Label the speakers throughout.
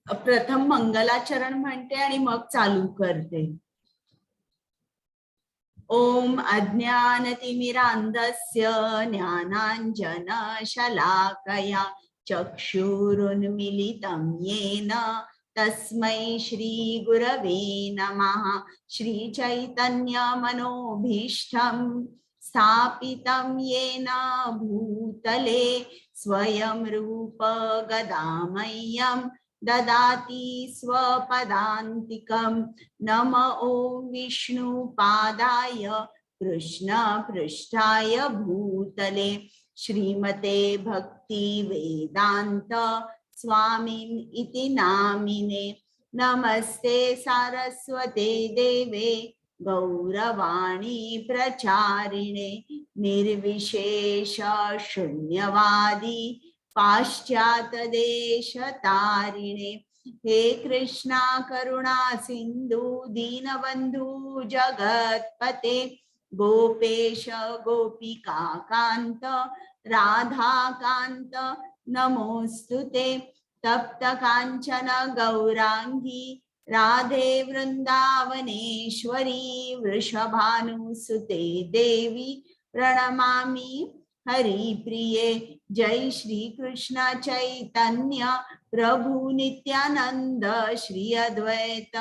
Speaker 1: प्रथम मंगलाचरण म्हणते आणि मग चालू करते. ओम अज्ञानतिमिरान्धस्य ज्ञानाञ्जनशलाकया चक्षुरुन्मीलितं येन तस्मै श्रीगुरवे नमः. श्रीचैतन्यमनोभीष्टं स्थापितं येन भूतले स्वयं रूप गदामह्यं ददाति स्वपदान्तिकं. नम ओं विष्णुपादाय कृष्ण पृष्ठाय भूतले श्रीमते भक्ति वेदांत स्वामिन् इति नामिने. नमस्ते सारस्वते देवे गौरवाणी प्रचारिणे निर्विशेष शून्यवादी पाश्चात्य देश तारिणे. हे कृष्णा करुणा सिंधु दीनबंधु जगतपते गोपेश गोपिका कांत राधा कांत नमोस्तुते. तप्त कांचन गौरांगी राधे वृंदावनेश्वरी वृषभानुसुते देवी प्रणमामि हरिप्रिये. जय श्री कृष्ण चैतन्य प्रभु नित्यानंद श्री अद्वैत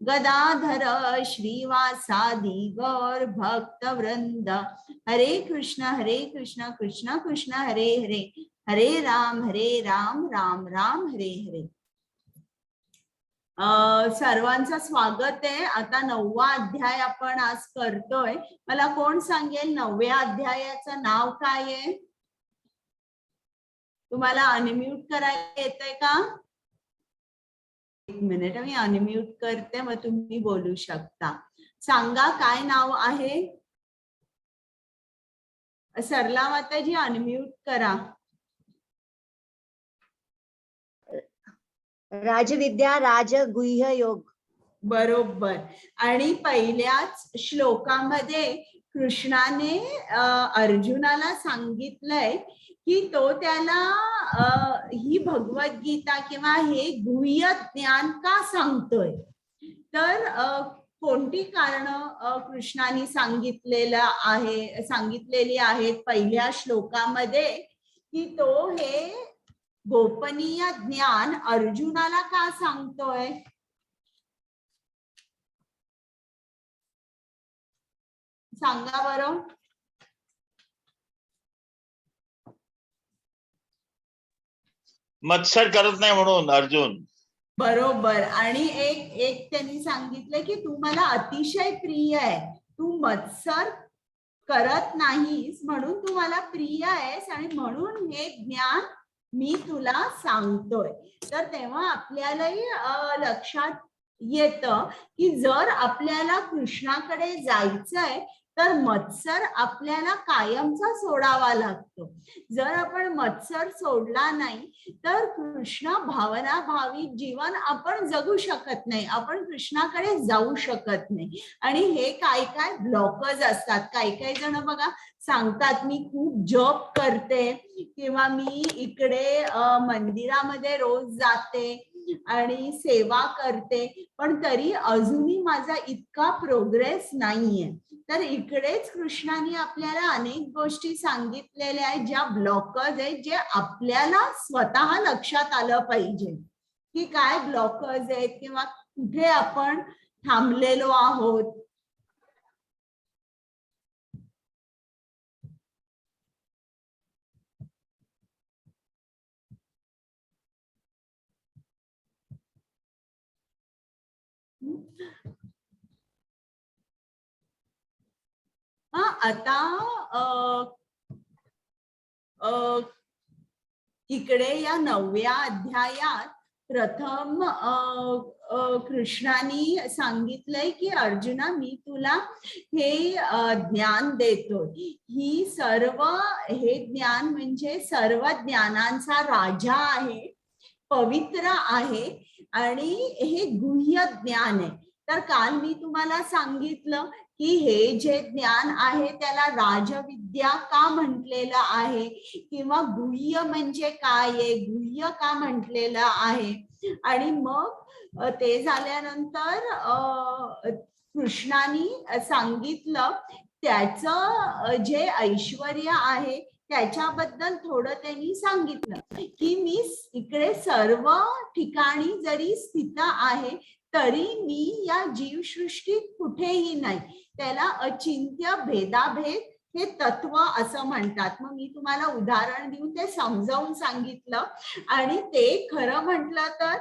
Speaker 1: गदाधर श्रीवासादि गौर भक्त वृंद. हरे कृष्ण कृष्ण कृष्ण हरे हरे हरे राम राम राम हरे हरे. सर्वांचं स्वागत आहे. आता 9वा अध्याय आपण आज करतोय. मला कोण सांगेल 9व्या अध्यायाचं नाव काय आहे? तुम्हाला अनम्यूट करायला येतंय का? एक मिनिट मी अनम्यूट करते मग तुम्ही बोलू शकता. सांगा काय नाव आहे? सरला माताजी अनम्यूट करा.
Speaker 2: राजविद्या राजगुह्य योग.
Speaker 1: बरोबर. आणि पहिल्याच श्लोकामध्ये कृष्णाने अर्जुनाला सांगितलंय की तो त्याला ही भगवद्गीता किंवा हे गुह्य ज्ञान का सांगतोय. तर कोणती कारणं कृष्णाने सांगितलेली आहेत पहिल्या श्लोकामध्ये की तो हे गोपनीय ज्ञान अर्जुनाला का सांगतोय. सांगा बरं.
Speaker 3: मत्सर करत नाही म्हणून अर्जुन.
Speaker 1: बरोबर. आणि एक त्यांनी सांगितलं की तू मला अतिशय प्रिय आहे, तू मत्सर करत नाहीस म्हणून तू मला प्रिय आहेस आणि म्हणून हे ज्ञान मी तुला सांगतोय. तर तेव्हा आपल्यालाही लक्षात येतं की जर आपल्याला कृष्णाकडे जायचंय तर मत्सर आपल्याला कायमचा सोडावा लागतो. जर आपण मत्सर सोडला नाही तर कृष्ण भावना भावित जीवन आपण जगू शकत नाही, आपण कृष्णाकडे जाऊ शकत नाही. आणि हे काय काय ब्लॉकर्स असतात. काही जण बघा सांगतात मी खूप जॉब करते किंवा मी इकडे मंदिरामध्ये रोज जाते आणि सेवा करते पण तरी अजूनही माझा इतका प्रोग्रेस नाहीये. तर इकडेच कृष्णाने आपल्याला अनेक गोष्टी सांगितलेल्या आहेत ज्या ब्लॉकर्स आहेत, जे आपल्याला स्वतः लक्षात आलं पाहिजे की काय ब्लॉकर्स आहेत किंवा कुठे आपण थांबलेलो आहोत. आता इकडे या 9व्या अध्यायात प्रथम कृष्णाने सांगितलंय की अर्जुना मी तुला हे ज्ञान देतो. ही हे ज्ञान म्हणजे सर्व ज्ञानांचा राजा आहे, पवित्र आहे आणि हे गुह्य ज्ञान आहे. तर काल मी तुम्हाला सांगितलं की हे जे ज्ञान आहे त्याला राजविद्या का म्हटलेलं आहे किंवा गुह्य म्हणजे काय आहे, गुह्य का म्हटलेलं आहे. आणि मग ते झाल्यानंतर कृष्णाने सांगितलं त्याचं जे ऐश्वर्य आहे त्याच्याबद्दल थोडं त्यांनी सांगितलं की मी इकडे सर्व ठिकाणी जरी स्थित आहे तरी मी या जीवसृष्टीत कुठेही नाही. त्याला अचिंत्य भेदाभेद हे तत्व असं म्हणतात. मग मी तुम्हाला उदाहरण देऊन ते समजावून सांगितलं. आणि ते खरं म्हटलं तर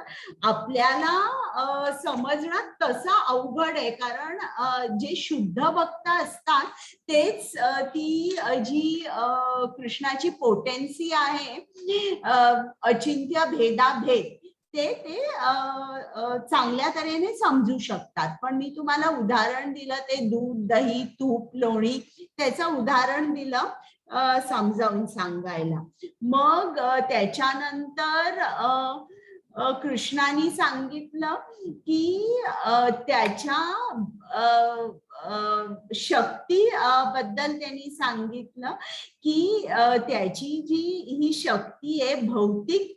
Speaker 1: आपल्याला समजणं तसं अवघड आहे, कारण जे शुद्ध भक्त असतात तेच ती जी कृष्णाची पोटेन्सी आहे अचिंत्य भेदाभेद ते चांगल्या तऱ्हेने समजू शकतात. पण मी तुम्हाला उदाहरण दिलं ते दूध दही तूप लोणी त्याचं उदाहरण दिलं समजावून सांगायला. मग त्याच्यानंतर कृष्णाने सांगितलं की त्याच्या शक्ती बद्दल त्यांनी सांगितलं की त्याची जी ही शक्ती आहे भौतिक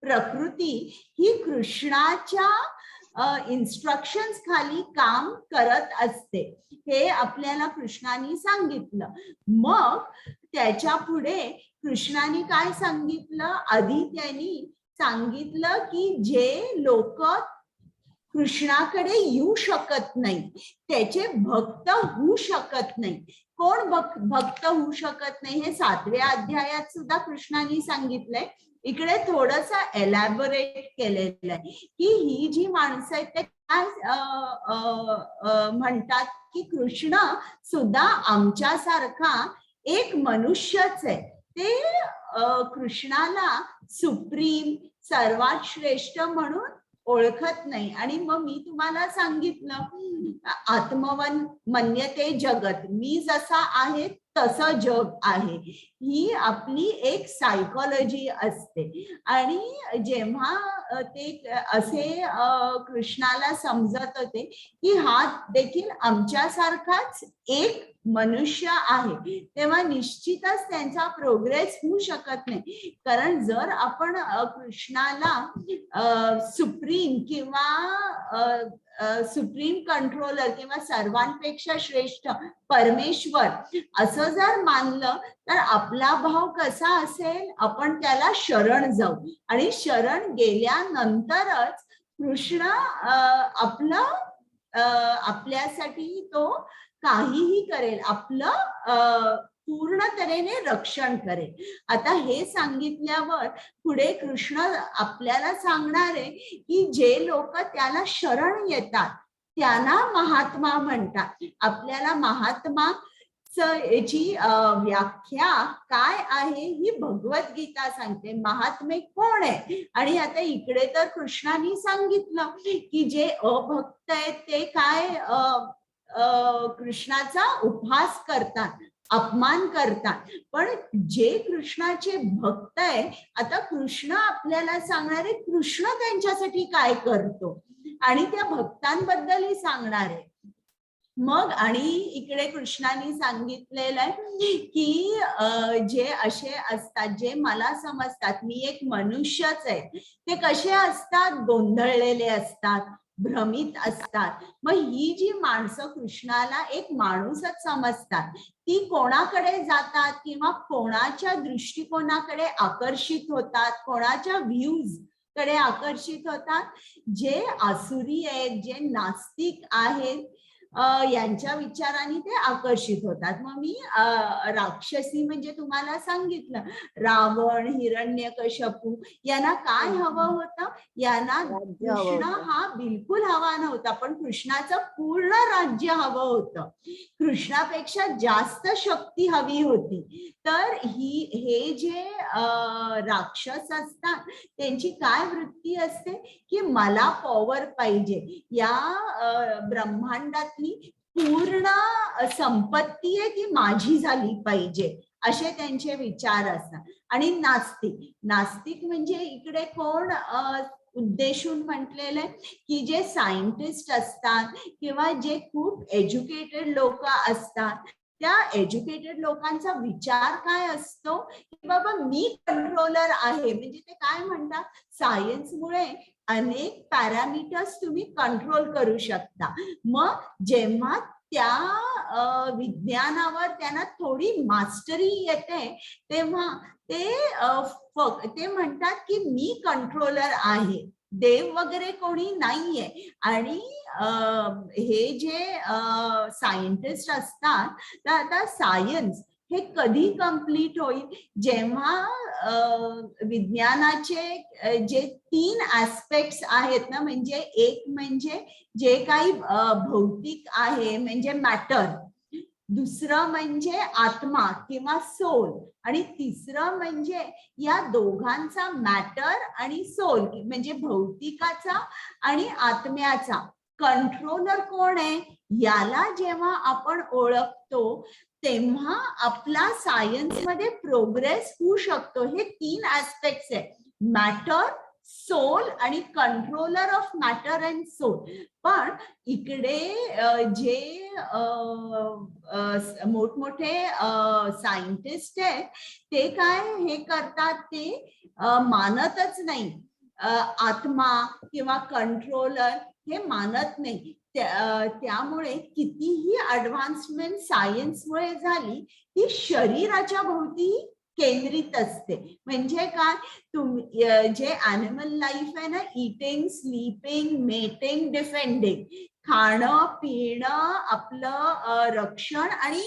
Speaker 1: प्रकृती ही कृष्णाच्या इन्स्ट्रक्शन्स खाली काम करत असते हे आपल्याला कृष्णाने सांगितलं. मग त्याच्या पुढे कृष्णाने काय सांगितलं आधी त्यांनी सांगितलं की जे लोक कृष्णाकडे येऊ शकत नाही त्याचे भक्त होऊ शकत नाही. कोण भक्त होऊ शकत नाही हे 7व्या अध्यायात सुद्धा कृष्णाने सांगितलंय. इकडे थोडस एलॅबोरेट केलेलं आहे की ही जी माणसं आहेत ते काय म्हणतात की कृष्ण सुद्धा आमच्यासारखा एक मनुष्यच आहे. ते कृष्णाला सुप्रीम सर्वात श्रेष्ठ म्हणून ओळखत नाही. आणि मग मी तुम्हाला सांगितलं आत्मवन मन्यते जगत मी जसा आहे तसं जग आहे ही आपली एक सायकोलॉजी असते. आणि जेव्हा ते असे कृष्णाला समजत होते की हा देखील आमच्यासारखाच एक मनुष्य आहे तेव्हा निश्चितच त्यांचा प्रोग्रेस होऊ शकत नाही. कारण जर आपण कृष्णाला सुप्रीम किंवा सुप्रीम कंट्रोलर किंवा सर्वांपेक्षा श्रेष्ठ परमेश्वर असं जर मानलं तर आपला भाव कसा असेल आपण त्याला शरण जाऊ आणि शरण गेल्यानंतरच कृष्ण आपल्यासाठी तो काहीही करेल आपलं पूर्ण तऱ्हेने रक्षण करेल. आता हे सांगितल्यावर पुढे कृष्ण आपल्याला सांगणार आहे की जे लोक त्याला शरण येतात त्यांना महात्मा म्हणतात. आपल्याला महात्मा याची व्याख्या काय आहे ही भगवद्गीता सांगते. महात्मे कोण आहे. आणि आता इकडे तर कृष्णाने सांगितलं की जे अभक्त आहेत ते काय कृष्णाचा उपहास करतात अपमान करतात. पण जे कृष्णाचे भक्त आहे आता कृष्ण आपल्याला सांगणार आहे कृष्ण त्यांच्यासाठी काय करतो आणि त्या भक्तांबद्दलही सांगणार आहे. मग आणि इकडे कृष्णाने सांगितलेलं आहे की जे असे असतात जे मला समजतात मी एक मनुष्यच आहे ते कसे असतात गोंधळलेले असतात भ्रमित असतात. मग ही जी माणसं कृष्णाला एक माणूसच समजतात ती कोणाकडे जातात किंवा कोणाच्या दृष्टिकोनाकडे आकर्षित होतात कोणाच्या व्ह्यूज कडे आकर्षित होतात जे आसुरी आहेत जे नास्तिक आहेत यांच्या विचाराने ते आकर्षित होतात. मग मी राक्षसी म्हणजे तुम्हाला सांगितलं रावण हिरण्यकश्यपू यांना काय हवं होतं यांना कृष्ण हा बिलकुल हवा नव्हता पण कृष्णाचं पूर्ण राज्य हवं होतं. कृष्णापेक्षा जास्त शक्ती हवी होती. तर हे जे राक्षस असतात त्यांची काय वृत्ती असते की मला पॉवर पाहिजे या ब्रह्मांडातली पूर्ण संपत्ती आहे ती माझी झाली पाहिजे असे त्यांचे विचार असतात. आणि नास्तिक म्हणजे इकडे कोण उद्देशून म्हटलेलं आहे की जे सायंटिस्ट असतात किंवा जे खूप एज्युकेटेड लोक असतात त्या एज्युकेटेड लोकांचा विचार काय असतो की बाबा मी कंट्रोलर आहे. म्हणजे ते काय म्हणतात, सायन्समुळे अनेक पॅरामीटर्स तुम्ही कंट्रोल करू शकता. मग जेव्हा त्या विज्ञानावर त्यांना थोडी मास्टरी येते तेव्हा ते म्हणतात की मी कंट्रोलर आहे, देव वगैरे कोणी नाहीये. आणि हे जे सायंटिस्ट असतात, तर आता सायन्स हे कधी कम्प्लीट होईल, जेव्हा विज्ञानाचे जे 3 ऍस्पेक्ट्स आहेत ना, म्हणजे एक म्हणजे जे काही भौतिक आहे म्हणजे मॅटर, दुसरं म्हणजे आत्मा किंवा सोल, आणि तिसरं म्हणजे या दोघांचा मॅटर आणि सोल म्हणजे भौतिकाचा आणि आत्म्याचा कंट्रोलर कोण आहे, याला जेव्हा आपण ओळखतो तेव्हा आपला सायन्स मध्ये प्रोग्रेस होऊ शकतो. हे 3 ऍस्पेक्ट्स आहे, मॅटर, सोल आणि controller of matter and soul. पण इकडे जे मोठमोठे सायंटिस्ट आहेत ते काय हे करतात, ते मानतच नाही, आत्मा किंवा कंट्रोलर हे मानत नाही. त्यामुळे कितीही ऍडव्हान्समेंट सायन्समुळे झाली ती शरीराच्या भोवती केंद्रित असते. म्हणजे काय, जे ॲनिमल लाईफ आहे ना, इटिंग, स्लीपिंग, मेटिंग, डिफेंडिंग, खाणं पिणं, आपलं रक्षण आणि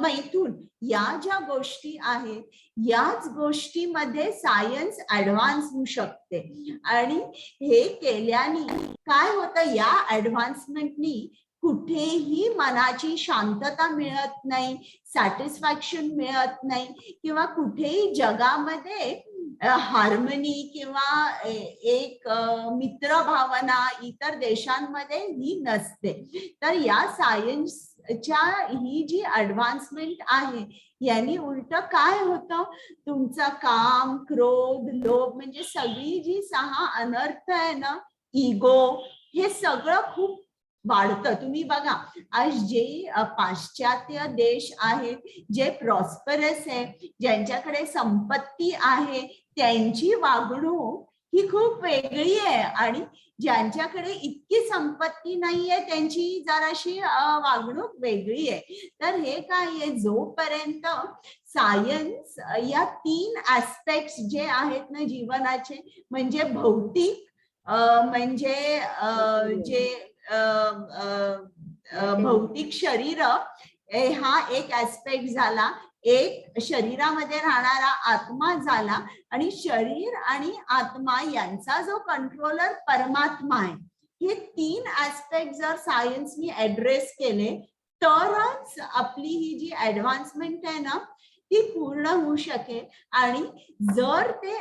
Speaker 1: मैथून, या ज्या गोष्टी आहेत याच गोष्टीमध्ये सायन्स ऍडव्हान्स होऊ शकते. आणि हे केल्याने काय होतं, या ऍडव्हान्समेंटनी कुठेही मनाची शांतता मिळत नाही, सॅटिस्फॅक्शन मिळत नाही, किंवा कुठेही जगामध्ये हार्मनी किंवा एक मित्र भावना इतर देशांमध्ये ही नसते. तर या सायन्सच्या ही जी ऍडव्हान्समेंट आहे यांनी उलट काय होतं, तुमचं काम, क्रोध, लोभ म्हणजे सगळी जी 6 अनर्थ आहे ना, इगो, हे सगळं खूप वाढतं. तुम्ही बघा, आज जे पाश्चात्य देश आहेत, जे प्रॉस्परस आहे, ज्यांच्याकडे संपत्ती आहे, त्यांची वागणूक ही खूप वेगळी आहे, आणि ज्यांच्याकडे इतकी संपत्ती नाहीये त्यांची जराशी वागणूक वेगळी आहे. तर हे काय आहे, जोपर्यंत सायन्स या 3 ऍस्पेक्ट्स जे आहेत ना जीवनाचे, म्हणजे भौतिक, म्हणजे जे भौतिक शरीर, हा एक ऍस्पेक्ट झाला, एक शरीरामध्ये राहणारा आत्मा झाला, आणि शरीर आणि आत्मा यांचा जो कंट्रोलर परमात्मा आहे. हे 3 ऍस्पेक्ट जर सायन्सनी ऍड्रेस केले तरच आपली ही जी ऍडव्हान्समेंट आहे ना ती पूर्ण होऊ शकेल. आणि जर ते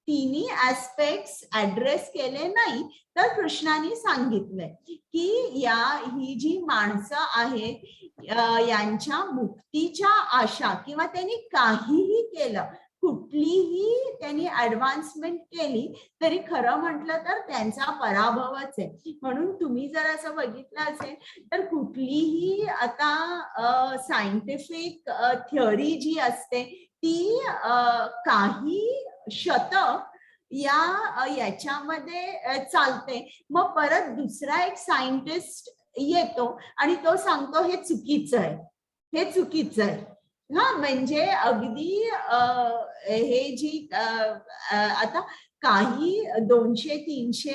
Speaker 1: तिन्ही ऍस्पेक्ट्स ऍड्रेस केले नाही तर कृष्णाने सांगितलंय की ही जी माणसं आहेत यांच्या मुक्तीच्या आशा, किंवा त्यांनी काहीही केलं, कुठलीही त्यांनी ऍडव्हान्समेंट केली तरी खरं म्हटलं तर त्यांचा पराभवच आहे. म्हणून तुम्ही जर असं बघितलं असेल तर कुठलीही आता सायंटिफिक थिअरी जी असते ती काही शतक याच्यामध्ये चालते, मग परत दुसरा एक सायंटिस्ट येतो आणि तो सांगतो हे चुकीचं आहे, हे चुकीचं आहे. हा, म्हणजे अगदी हे जी आता काही 200-300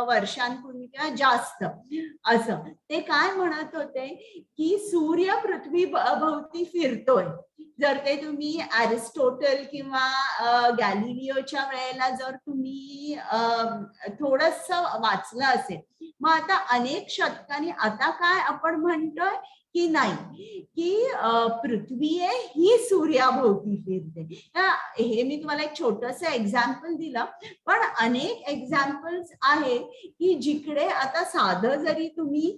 Speaker 1: वर्षांपूर्वी किंवा जास्त असं ते काय म्हणत होते की सूर्य पृथ्वी भोवती फिरतोय. जर ते तुम्ही अरिस्टोटल किंवा गॅलिलिओच्या वेळेला जर तुम्ही थोडस वाचलं असेल, मग आता अनेक शतकांनी आता काय आपण म्हणतोय की नाही, की पृथ्वी आहे ही सूर्याभोवती फिरते. हे मी तुम्हाला एक छोटस एक्झाम्पल दिलं, पण अनेक एक्झाम्पल्स आहेत की जिकडे आता साधं जरी तुम्ही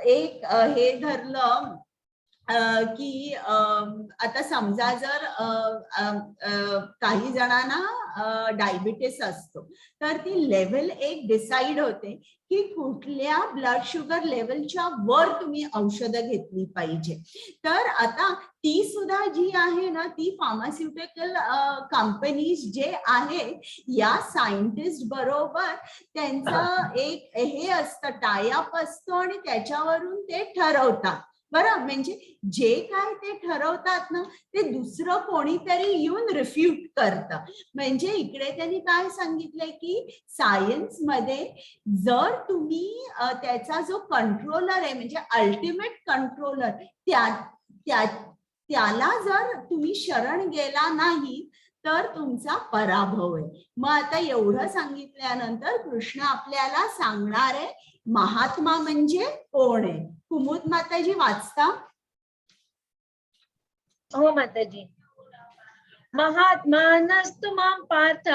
Speaker 1: एक हे धरलं की आता समजा जर काही जणांना डायबिटीस असतो तर ती लेवल 1 डिसाइड होते की कुठल्या ब्लड शुगर लेवलच्या वर तुम्ही औषधं घेतली पाहिजे. तर आता ती सुद्धा जी आहे ना ती फार्मास्युटिकल कंपनीज जे आहे या सायंटिस्ट बरोबर त्यांचं एक हे असतं टायअप असतो आणि त्याच्यावरून ते ठरवतात. बरं, म्हणजे जे काय ते ठरवतात ना ते दुसरं कोणीतरी येऊन रिफ्यूट करतं. म्हणजे इकडे त्यांनी काय सांगितलंय की सायन्स मध्ये जर तुम्ही त्याचा जो कंट्रोलर आहे म्हणजे अल्टिमेट कंट्रोलर त्याला जर तुम्ही शरण गेला नाही तर तुमचा पराभव आहे. मग आता एवढं सांगितल्यानंतर कृष्ण आपल्याला सांगणार आहे महात्मा म्हणजे कोण आहे. कुमुद माताजी वाचता?
Speaker 4: हो माताजी. महात्मानस्तु मां पार्थ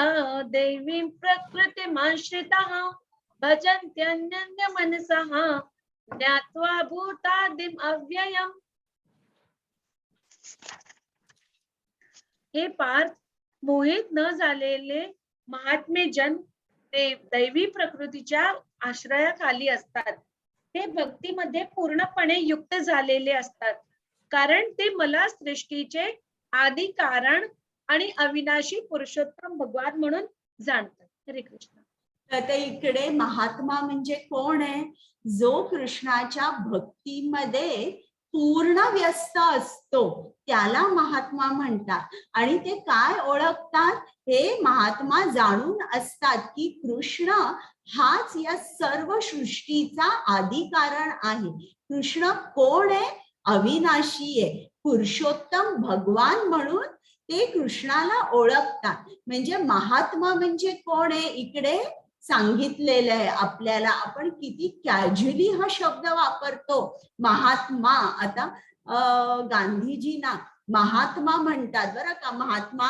Speaker 4: देवीं प्रकृतिमाश्रिताः भजन्त्यन्यन्य मनसः ज्ञात्वा भूतादिम् अव्ययम्. हे पार्थ, मोहित न झालेले महात्मे जन दैवी प्रकृतीच्या आश्रयाखाली असतात. ते भक्तीमध्ये पूर्णपणे युक्त झालेले असतात कारण ते मला सृष्टीचे आदी कारण आणि अविनाशी पुरुषोत्तम भगवान म्हणून जाणतात. हरे कृष्ण.
Speaker 1: तर इकडे महात्मा म्हणजे कोण आहे? जो कृष्णाच्या भक्तीमध्ये पूर्ण व्यस्त असतो त्याला महात्मा म्हणतात. आणि ते काय ओळखतात? हे महात्मा जाणून असतात की कृष्ण हाच या सर्व सृष्टीचा आदी कारण आहे. कृष्ण कोण आहे? अविनाशी आहे, पुरुषोत्तम भगवान म्हणून ते कृष्णाला ओळखतात. म्हणजे महात्मा म्हणजे कोण आहे इकडे सांगितलेलं आहे आपल्याला. आपण किती कॅज्युअली हा शब्द वापरतो महात्मा. आता गांधीजींना महात्मा म्हणतात बरं का, महात्मा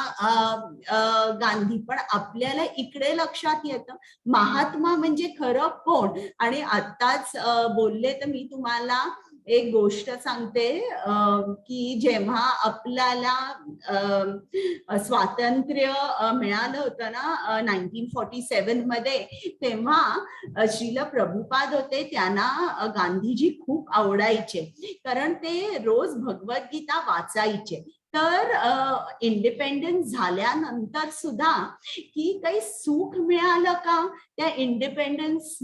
Speaker 1: गांधी. पण आपल्याला इकडे लक्षात येतं महात्मा म्हणजे खरं कोण. आणि आताच बोलले तर मी तुम्हाला एक गोष्ट सांगते की जेव्हा आपल्याला स्वातंत्र्य मिळालं होतं ना 1947 मध्ये, तेव्हा श्रील प्रभुपाद होते. त्यांना गांधीजी खूप आवडायचे कारण ते रोज भगवद्गीता वाचायचे. तर इंडिपेंडन्स झाल्यानंतर सुद्धा की काही सुख मिळालं का त्या इंडिपेंडन्स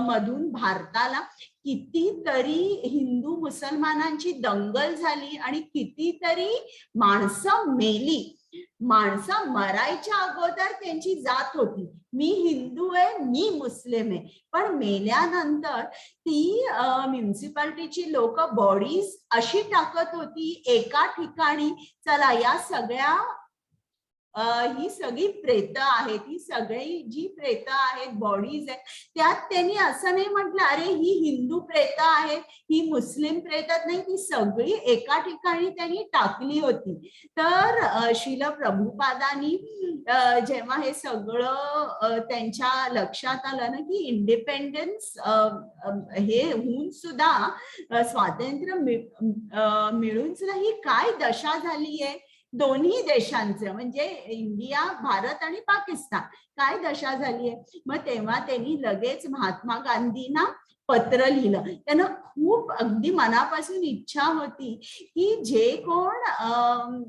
Speaker 1: मधून भारताला? कितीतरी हिंदू मुसलमानांची दंगल झाली आणि कितीतरी माणसं मेली. माणसं मरायच्या अगोदर त्यांची जात होती, मी हिंदू आहे, मी मुस्लिम आहे. पण मेल्यानंतर ती म्युन्सिपाल्टीची लोक बॉडीज अशी टाकत होती एका ठिकाणी, चला या सगळ्या ही सगळी प्रेत आहेत, ही सगळी जी प्रेत आहेत बॉडीज आहेत त्यात त्यांनी असं नाही म्हटलं अरे ही हिंदू प्रेत आहेत, ही मुस्लिम प्रेत नाही, ती सगळी एका ठिकाणी त्यांनी टाकली होती. तर श्रील प्रभुपादांनी जेव्हा हे सगळं त्यांच्या लक्षात आलं ना की इंडिपेंडन्स हे होऊन सुद्धा स्वातंत्र्य मिळून सुद्धा ही काय दशा झाली आहे दोन्ही देशांचं, म्हणजे इंडिया, भारत आणि पाकिस्तान, काय दशा झाली आहे. मग तेव्हा त्यांनी लगेच महात्मा गांधींना पत्र लिहिलं. त्यांना खूप अगदी मनापासून इच्छा होती की जे कोण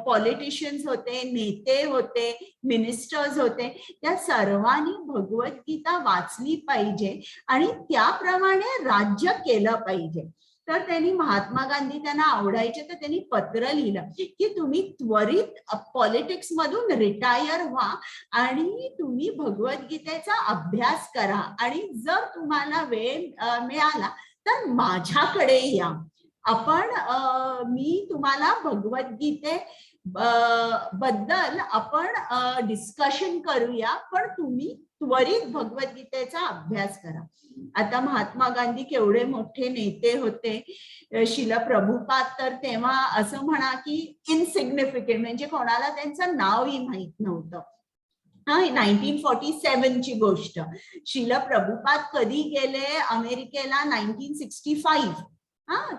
Speaker 1: पॉलिटिशियन्स होते, नेते होते, मिनिस्टर्स होते, त्या सर्वांनी भगवद्गीता वाचली पाहिजे आणि त्याप्रमाणे राज्य केलं पाहिजे. तर त्यांनी महात्मा गांधी त्यांना आवडायचे, तर त्यांनी पत्र लिहिलं की तुम्ही त्वरित पॉलिटिक्स मधून रिटायर व्हा आणि तुम्ही भगवद्गीतेचा अभ्यास करा आणि जर तुम्हाला वेळ मिळाला तर माझ्याकडे या. आपण मी तुम्हाला भगवद्गीते बद्दल आपण डिस्कशन करूया, पण तुम्ही त्वरित भगवद्गीतेचा अभ्यास करा. आता महात्मा गांधी केवढे मोठे नेते होते. श्रील प्रभुपाद तर तेव्हा असं म्हणा की इनसिग्निफिकंट, म्हणजे कोणाला त्यांचं नावही माहित नव्हतं. 1947 ची गोष्ट. श्रील प्रभुपाद कधी गेले अमेरिकेला? 1965.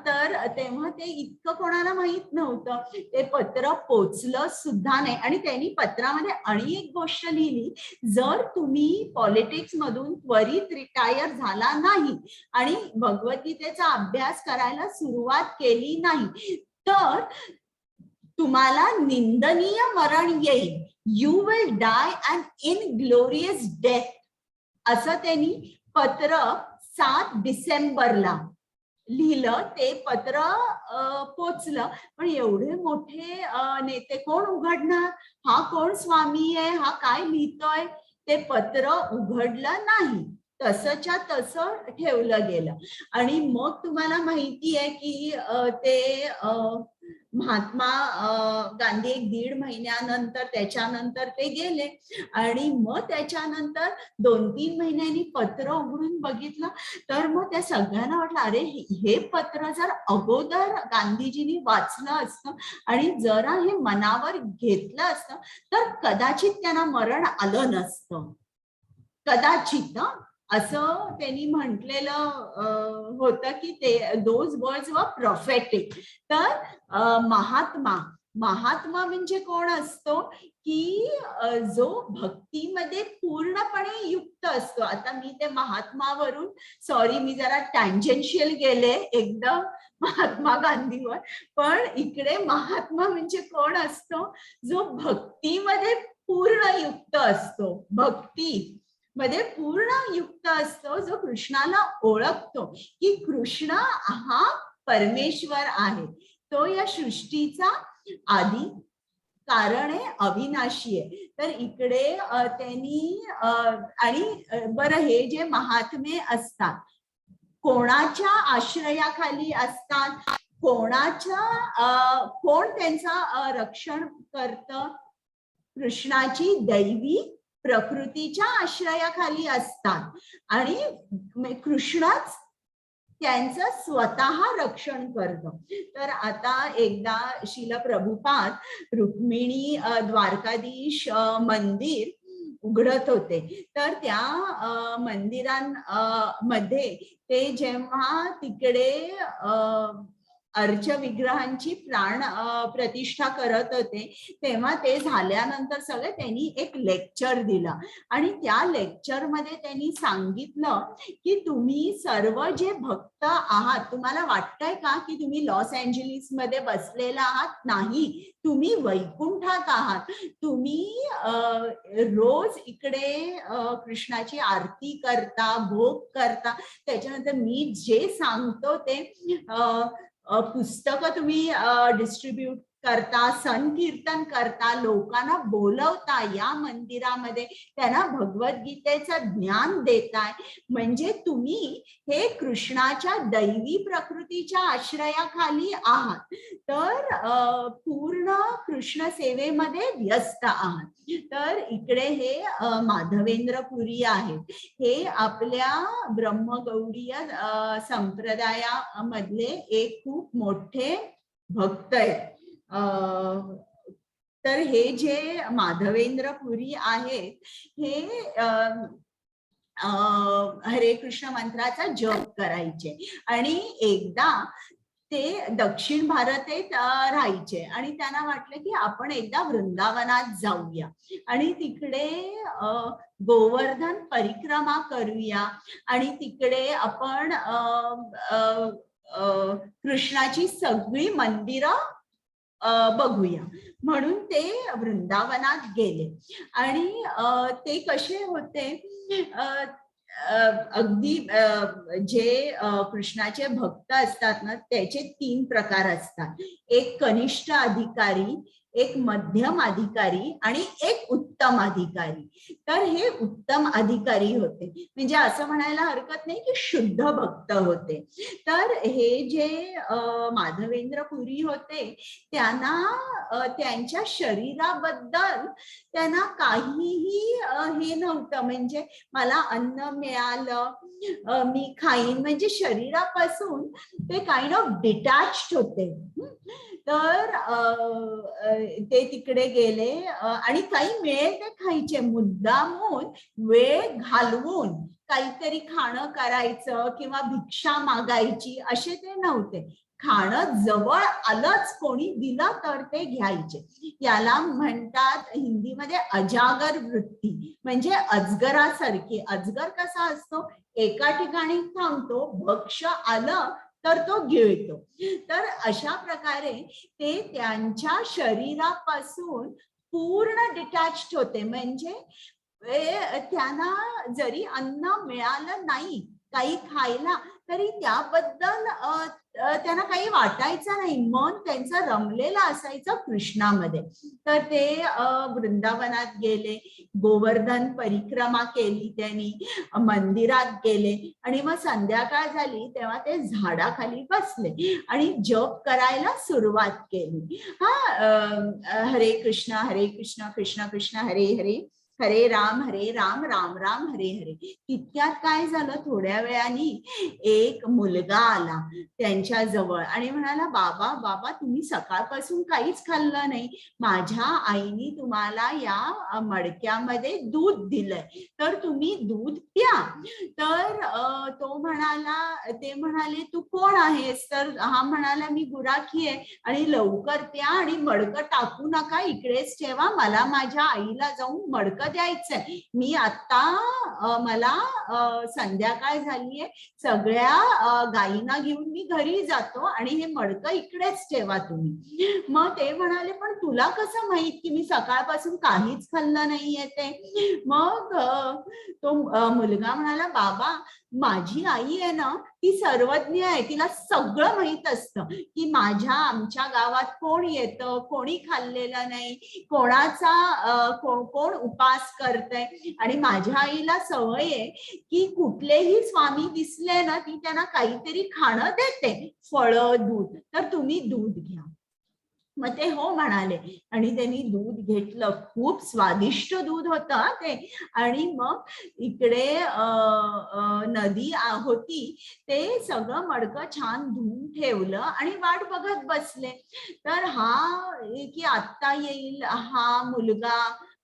Speaker 1: तर तेव्हा ते इतकं कोणाला माहित नव्हतं. ते पत्र पोचलं सुद्धा नाही. आणि त्यांनी पत्रामध्ये आणि एक गोष्ट लिहिली, जर तुम्ही पॉलिटिक्स मधून त्वरित रिटायर झाला नाही आणि भगवद्गीतेचा अभ्यास करायला सुरुवात केली नाही तर तुम्हाला निंदनीय मरण येईल. You will die an inglorious death. असं त्यांनी पत्र 7 डिसेंबरला लिहिलं. ते पत्र पोचलं. पण एवढे मोठे नेते कोण उघडणार? हा कोण स्वामी आहे? हा काय लिहितोय? ते पत्र उघडलं नाही. तसंच्या तसं ठेवलं गेलं. आणि मग तुम्हाला माहिती आहे की ते महात्मा गांधी 1.5 महिन्यानंतर त्याच्यानंतर ते गेले. आणि मग त्याच्यानंतर 2-3 महिन्यांनी पत्र उघडून बघितलं तर मग त्या सगळ्यांना वाटलं, अरे हे पत्र जर अगोदर गांधीजींनी वाचलं असतं आणि जरा हे मनावर घेतलं असतं तर कदाचित त्यांना मरण आलं नसतं. कदाचित असं त्यांनी म्हटलेलं होतं की ते दोज वर्ड्स वर प्रॉफेटिक. तर महात्मा म्हणजे कोण असतो की जो भक्तीमध्ये पूर्णपणे युक्त असतो. आता मी ते महात्मावरून सॉरी मी जरा टँजेन्शियल गेले एकदम महात्मा गांधीवर. पण इकडे महात्मा म्हणजे कोण असतो? जो भक्तीमध्ये पूर्ण युक्त असतो. भक्ती मध्ये पूर्ण युक्त असतो. जो कृष्णाला ओळखतो की कृष्ण हा परमेश्वर आहे. तो या सृष्टीचा आदी कारण आहे, अविनाशी आहे. तर इकडे त्यांनी आणि बरं हे जे महात्मे असतात कोणाच्या आश्रयाखाली असतात? कोण त्यांचा रक्षण करतं? कृष्णाची दैवी प्रकृतीच्या आश्रयाखाली असतात आणि कृष्णच त्यांचं स्वतः रक्षण करतो. तर आता एकदा श्रील प्रभुपाद रुक्मिणी द्वारकाधीश मंदिर उघडत होते. तर त्या मंदिरांमध्ये ते जेव्हा तिकडे अर्च विग्रहांची प्राण प्रतिष्ठा करत होते तेव्हा ते झाल्यानंतर सगळे त्यांनी एक लेक्चर दिलं. आणि त्या लेक्चर मध्ये त्यांनी सांगितलं की तुम्ही सर्व जे भक्त आहात तुम्हाला वाटतंय का की तुम्ही लॉस एंजलिस मध्ये बसलेला आहात? नाही, तुम्ही वैकुंठात आहात. तुम्ही रोज इकडे कृष्णाची आरती करता, भोग करता. त्याच्यानंतर मी जे सांगतो ते पुस्तकं तुम्ही डिस्ट्रीब्यूट करता, संकीर्तन करता, लोकांना बोलवता या मंदिरामध्ये, त्यांना भगवद्गीतेचं ज्ञान देताय. म्हणजे तुम्ही हे कृष्णाच्या दैवी प्रकृतीच्या आश्रयाखाली आहात. तर पूर्ण कृष्ण सेवेमध्ये व्यस्त आहात. तर इकडे हे माधवेंद्र पुरी आहेत. हे आपल्या ब्रह्मगौडीय संप्रदायामधले एक खूप मोठे भक्त आहेत. तर हे जे माधवेंद्र पुरी आहेत हे हरे कृष्ण मंत्राचा जप करायचे. आणि एकदा ते दक्षिण भारतेत राहायचे आणि त्यांना वाटलं की आपण एकदा वृंदावनात जाऊया आणि तिकडे गोवर्धन परिक्रमा करूया आणि तिकडे आपण कृष्णाची सगळी मंदिरं बघूया म्हणून ते वृंदावनात गेले. आणि ते कसे होते, अगदी जे कृष्णाचे भक्त असतात ना त्याचे 3 प्रकार असतात. एक कनिष्ठ अधिकारी, एक मध्यम अधिकारी आणि एक उत्तम अधिकारी. तर हे उत्तम अधिकारी होते, म्हणजे असं म्हणायला हरकत नाही की शुद्ध भक्त होते. तर हे जे माधवेंद्र पुरी होते त्यांना त्यांच्या शरीराबद्दल त्यांना काहीही हे नव्हतं. म्हणजे मला अन्न मिळालं मी खाईन, म्हणजे शरीरापासून ते काइंड ऑफ डिटॅच्ड होते. तर ते तिकडे गेले आणि काही मिळेल ते खायचे, मुद्दामून वेळ घालवून काहीतरी खाणं करायचं किंवा भिक्षा मागायची असे ते नव्हते. खाणं जवळ आलंच, कोणी दिलं तर ते घ्यायचे. याला म्हणतात हिंदीमध्ये अजागर वृत्ती, म्हणजे अजगरासारखी. अजगर कसा असतो, एका ठिकाणी थांबतो, भक्ष आलं तर तो गिळतो. तर अशा प्रकारे ते त्यांच्या शरीरापासून पूर्ण डिटॅच्ड होते. म्हणजे त्यांना जरी अन्न मिळालं नाही काही खायला तरी त्याबद्दल त्यांना काही वाटायचं नाही. मन त्यांचं रमलेलं असायचं कृष्णामध्ये. तर ते वृंदावनात गेले, गोवर्धन परिक्रमा केली त्यांनी, मंदिरात गेले आणि मग संध्याकाळ झाली तेव्हा ते झाडाखाली बसले आणि जप करायला सुरुवात केली. हरे कृष्ण कृष्ण कृष्ण हरे हरे, हरे राम राम राम हरे हरे. तितक्यात काय झालं, थोड्या वेळाने एक मुलगा आला त्यांच्या जवळ आणि म्हणाला, बाबा बाबा तुम्ही सकाळपासून काहीच खाल्लं नाही, माझ्या आईने तुम्हाला या मडक्यामध्ये दूध दिलंय, तर तुम्ही दूध प्या. तर ते म्हणाले तू कोण आहेस? तर हा म्हणाला मी गुराखी आहे आणि लवकर प्या आणि मडकं टाकू नका, इकडेच ठेवा, मला माझ्या आईला जाऊन मडकं द्यायचंय. मी आता मला संध्याकाळ झालीये, सगळ्या गायींना घेऊन मी घरी जातो आणि हे मडकं इकडेच ठेवा तुम्ही. मग ते म्हणाले पण तुला कसं माहित की मी सकाळपासून काहीच खाल्लं नाहीये ते? मग तो मुलगा म्हणाला, बाबा माझी आई आहे ना ती सर्वज्ञ आहे, तिला सगळं माहित असतं की आमच्या गावात कोण येतं, कोणी खाल्लेलं नाही, कोण उपास करतंय. आणि माझ्या आईला सवय आहे की कुठलेही स्वामी दिसले ना ती त्यांना काहीतरी खाणं देते, फळं, दूध, तर तुम्ही दूध घ्या. मग ते हो म्हणाले आणि त्यांनी दूध घेतलं. खूप स्वादिष्ट दूध होतं ते. आणि मग इकडे नदी होती, ते सगळं मडकं छान धुवून ठेवलं आणि वाट बघत बसले. तर की आत्ता येईल हा मुलगा,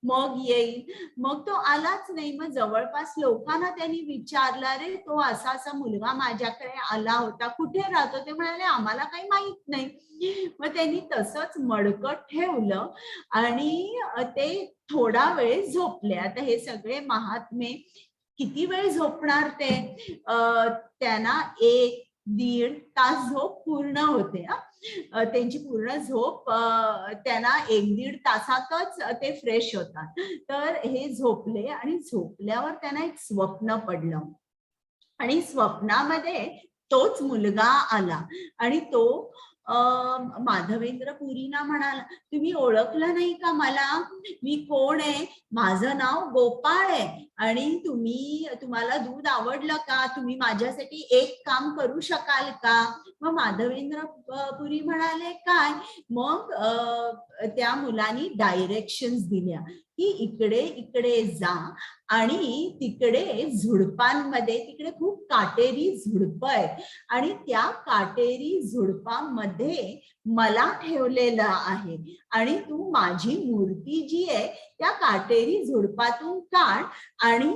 Speaker 1: मग येईल. मग तो आलाच नाही. मग जवळपास लोकांना त्यांनी विचारलं, अरे तो असा मुलगा माझ्याकडे आला होता, कुठे राहतो? ते म्हणाले आम्हाला काही माहित नाही. मग त्यांनी तसंच मडकं ठेवलं आणि ते थोडा वेळ झोपले. आता हे सगळे महात्मे किती वेळ झोपणार ते? त्यांना 1-1.5 तास झोप पूर्ण होते. त्यांची पूर्ण झोप त्यांना 1-1.5 तासातच ते फ्रेश होतात. तर हे झोपले आणि झोपल्यावर त्यांना एक स्वप्न पडलं आणि स्वप्नामध्ये तोच मुलगा आला आणि तो माधवेंद्र पुरीना म्हणाला, तुम्ही ओळखलं नाही का मला? मी कोण आहे? माझं नाव गोपाळ आहे आणि तुम्हाला दूध आवडलं का? तुम्ही माझ्यासाठी एक काम करू शकाल का? मग माधवेंद्र पुरी म्हणाले काय? मग त्या मुलांनी डायरेक्शन्स दिल्या की इकडे जा आणि तिकडे झुडपांमध्ये, तिकडे खूप काटेरी झुडप आहेत आणि त्या काटेरी झुडपांमध्ये मला ठेवलेलं आहे आणि तू माझी मूर्ती जी आहे त्या काटेरी झुडपातून काढ आणि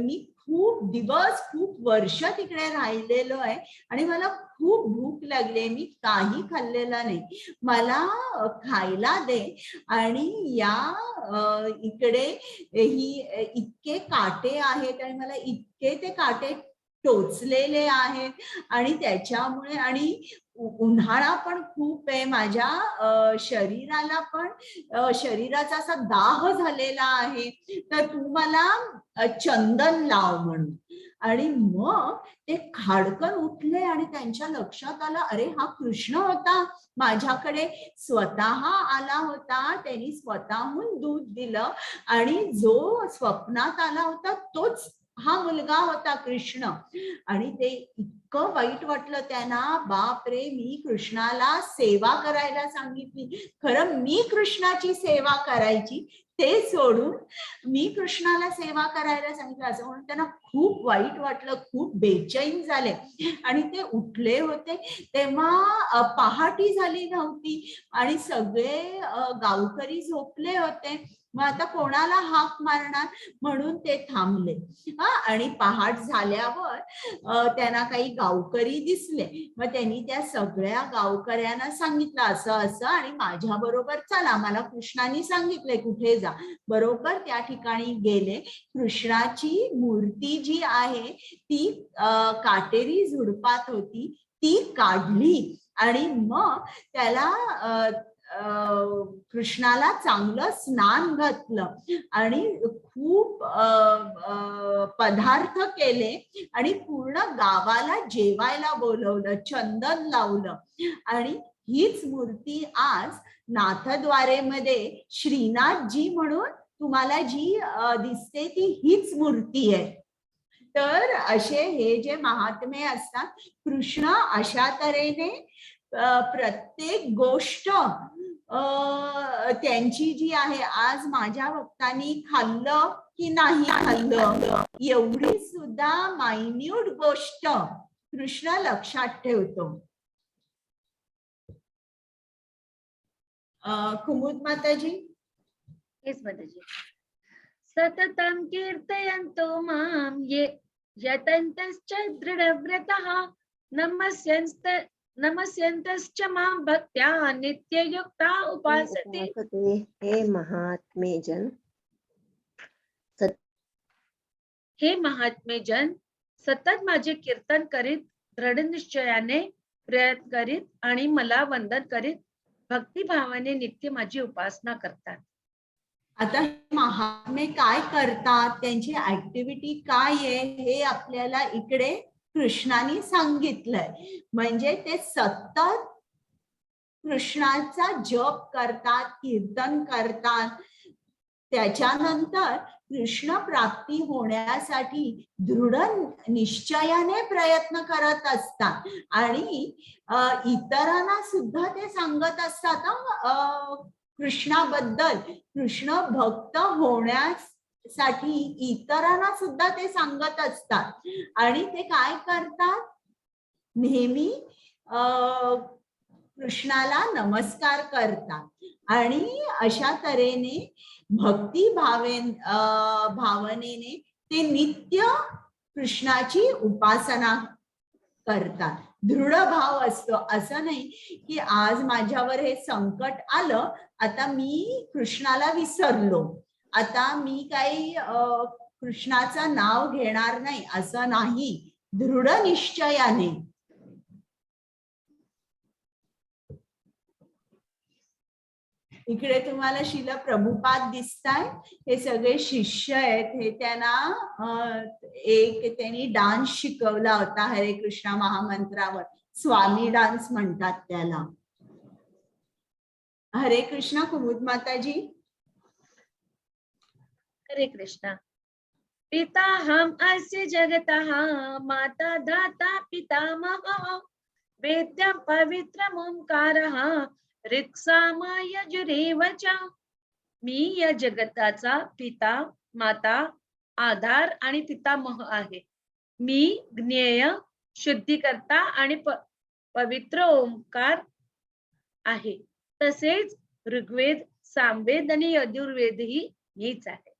Speaker 1: मी खूप दिवस, खूप वर्ष तिकडे राहिलेलो आहे आणि मला खूप भूक लागली, मी काही खाल्लेलं नाही, मला खायला दे. आणि इकडे इतके काटे आहेत आणि मला इतके ते काटे टोचलेले आहेत आणि त्याच्यामुळे, आणि उन्हाळा पण खूप आहे, माझ्या शरीराला पण शरीराचा असा दाह झालेला आहे, तर तू मला चंदन लाव म्हणून. आणि मग ते खाडकन उठले आणि त्यांच्या लक्षात आलं, अरे हा कृष्ण होता, माझ्याकडे स्वतः आला होता, त्यांनी स्वतःहून दूध दिलं आणि जो स्वप्नात आला होता तोच हा मुलगा होता कृष्ण. आणि ते इतकं वाईट वाटलं त्यांना, बापरे, मी कृष्णाला सेवा करायला सांगितली, खरं मी कृष्णाची सेवा करायची, ते सोडून मी कृष्णाला सेवा करायला सांगितलं, असं म्हणून त्यांना खूप वाईट वाटलं, खूप बेचैन झाले. आणि ते उठले होते तेव्हा पहाटी झाली नव्हती आणि सगळे गावकरी झोपले होते. मग आता कोणाला हाक मारणार, म्हणून ते थांबले. आणि पहाट झाल्यावर त्यांना काही गावकरी दिसले. मग त्यांनी त्या सगळ्या गावकऱ्यांना सांगितलं असं असं, आणि माझ्या बरोबर चला, मला कृष्णाने सांगितलंय कुठे जा. बरोबर त्या ठिकाणी गेले. कृष्णाची मूर्ती जी आहे ती काटेरी झुडपात होती, ती काढली आणि मग त्याला कृष्णाला चांगलं स्नान घातलं आणि खूप पदार्थ केले आणि पूर्ण गावाला जेवायला बोलवलं, चंदन लावलं. आणि हीच मूर्ती आज नाथद्वारेमध्ये श्रीनाथजी म्हणून तुम्हाला जी दिसते ती हीच मूर्ती आहे. तर असे हे जे महात्मे असतात, कृष्ण अशा तऱ्हेने प्रत्येक गोष्ट त्यांची जी आहे, आज माझ्या भक्तांनी खाल्लं की नाही खाल्लं, एवढी सुद्धा मायन्यूट गोष्ट कृष्ण लक्षात ठेवतो. कुमुद माताजी.
Speaker 4: हेच माताजी. सततं कीर्तयन्तो मां ये यतन्तश्च दृढव्रतः नमस्यन्तश्च मां भक्त्या नित्ययुक्ता उपासते.
Speaker 2: हे महात्मे जन,
Speaker 4: हे महात्मे जन, सतत माझे कीर्तन करीत, दृढ निश्चयाने प्रयत्न करीत आणि मला वंदन करीत भक्तिभावाने नित्य माझी उपासना करतात.
Speaker 1: आता महात्मे काय करतात, त्यांची ऍक्टिव्हिटी काय आहे, हे आपल्याला इकडे कृष्णाने सांगितलंय. म्हणजे ते सतत कृष्णाचा जप करतात, कीर्तन करतात. त्याच्यानंतर कृष्ण प्राप्ती होण्यासाठी दृढ निश्चयाने प्रयत्न करत असतात आणि इतरांना सुद्धा ते सांगत असतात कृष्णाबद्दल. कृष्ण भक्त होण्यासाठी इतरांना सुद्धा ते सांगत असतात. आणि ते काय करतात, नेहमी कृष्णाला नमस्कार करतात आणि अशा तऱ्हेने भक्ती भावनेने ते नित्य कृष्णाची उपासना करतात. दृढ भाव असतो. असं नाही की आज माझ्यावर हे संकट आलं, आता मी कृष्णाला विसरलो, आता मी काही कृष्णाचं नाव घेणार नाही, असं नाही. दृढ निश्चयाने. इकडे तुम्हाला शिल प्रभुपाद दिसताय. हे सगळे शिष्य आहेत. हे त्यांना त्यांनी डान्स शिकवला होता हरे कृष्णा महामंत्रावर. स्वामी डान्स म्हणतात त्याला. हरे कृष्णा कुमुद माताजी.
Speaker 4: हरे कृष्णा. पिता हम अस्य जगतः माता दाता पितामहः वेद्यं पवित्रम् ओंकारः ऋक्सामाय यजुरेव च. मी या जगताचा पिता, माता, आधार आणि पितामह आहे. मी ज्ञेय, शुद्धीकर्ता आणि पवित्र ओंकार आहे. तसेच ऋग्वेद, सामवेद आणि यजुर्वेदही मीच आहे.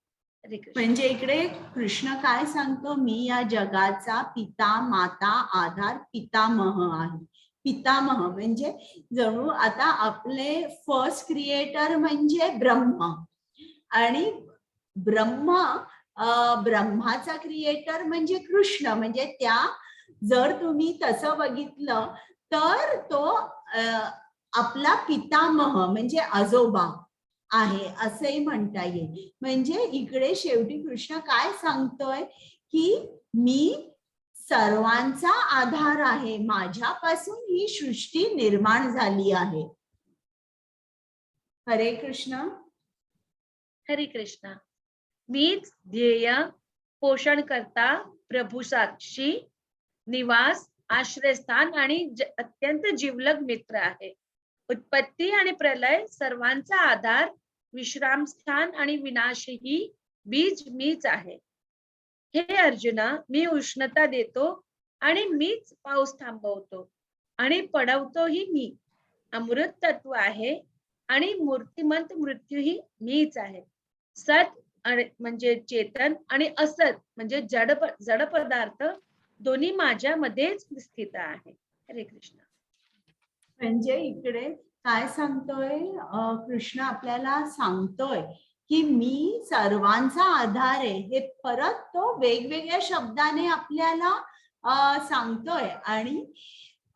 Speaker 1: म्हणजे इकडे कृष्ण काय सांगतो, मी या जगाचा पिता, माता, आधार, पितामह आहे. पितामह म्हणजे जणू आता आपले फर्स्ट क्रिएटर म्हणजे ब्रह्मा, आणि ब्रह्माचा क्रिएटर म्हणजे कृष्ण. म्हणजे त्या जर तुम्ही तसं बघितलं तर तो आपला पितामह म्हणजे आजोबा आहे असंही म्हणता येईल. म्हणजे इकडे शेवटी कृष्ण काय सांगतोय की मी सर्वांचा आधार आहे, माझ्यापासून ही सृष्टी निर्माण झाली आहे. हरे कृष्ण.
Speaker 4: हरे कृष्णा. मीच ध्येय, पोषण करता, प्रभुसाक्षी, निवास, आश्रयस्थान आणि अत्यंत जिवलग मित्र आहे. उत्पत्ती आणि प्रलय सर्वांचा आधार, विश्रामस्थान आणि विनाशही बीज मीच आहे. हे अर्जुना, मी उष्णता देतो आणि मीच पाऊस थांबवतो आणि पडवतोही मी. अमृत तत्व आहे आणि मूर्तिमंत मृत्यूही मीच आहे. सत म्हणजे चेतन आणि असत म्हणजे जड पदार्थ दोन्ही माझ्यामध्येच स्थित आहे. हरे कृष्ण.
Speaker 1: म्हणजे इकडे काय सांगतोय कृष्ण आपल्याला सांगतोय की मी सर्वांचा आधार आहे. हे परत तो वेगवेगळ्या शब्दाने आपल्याला सांगतोय. आणि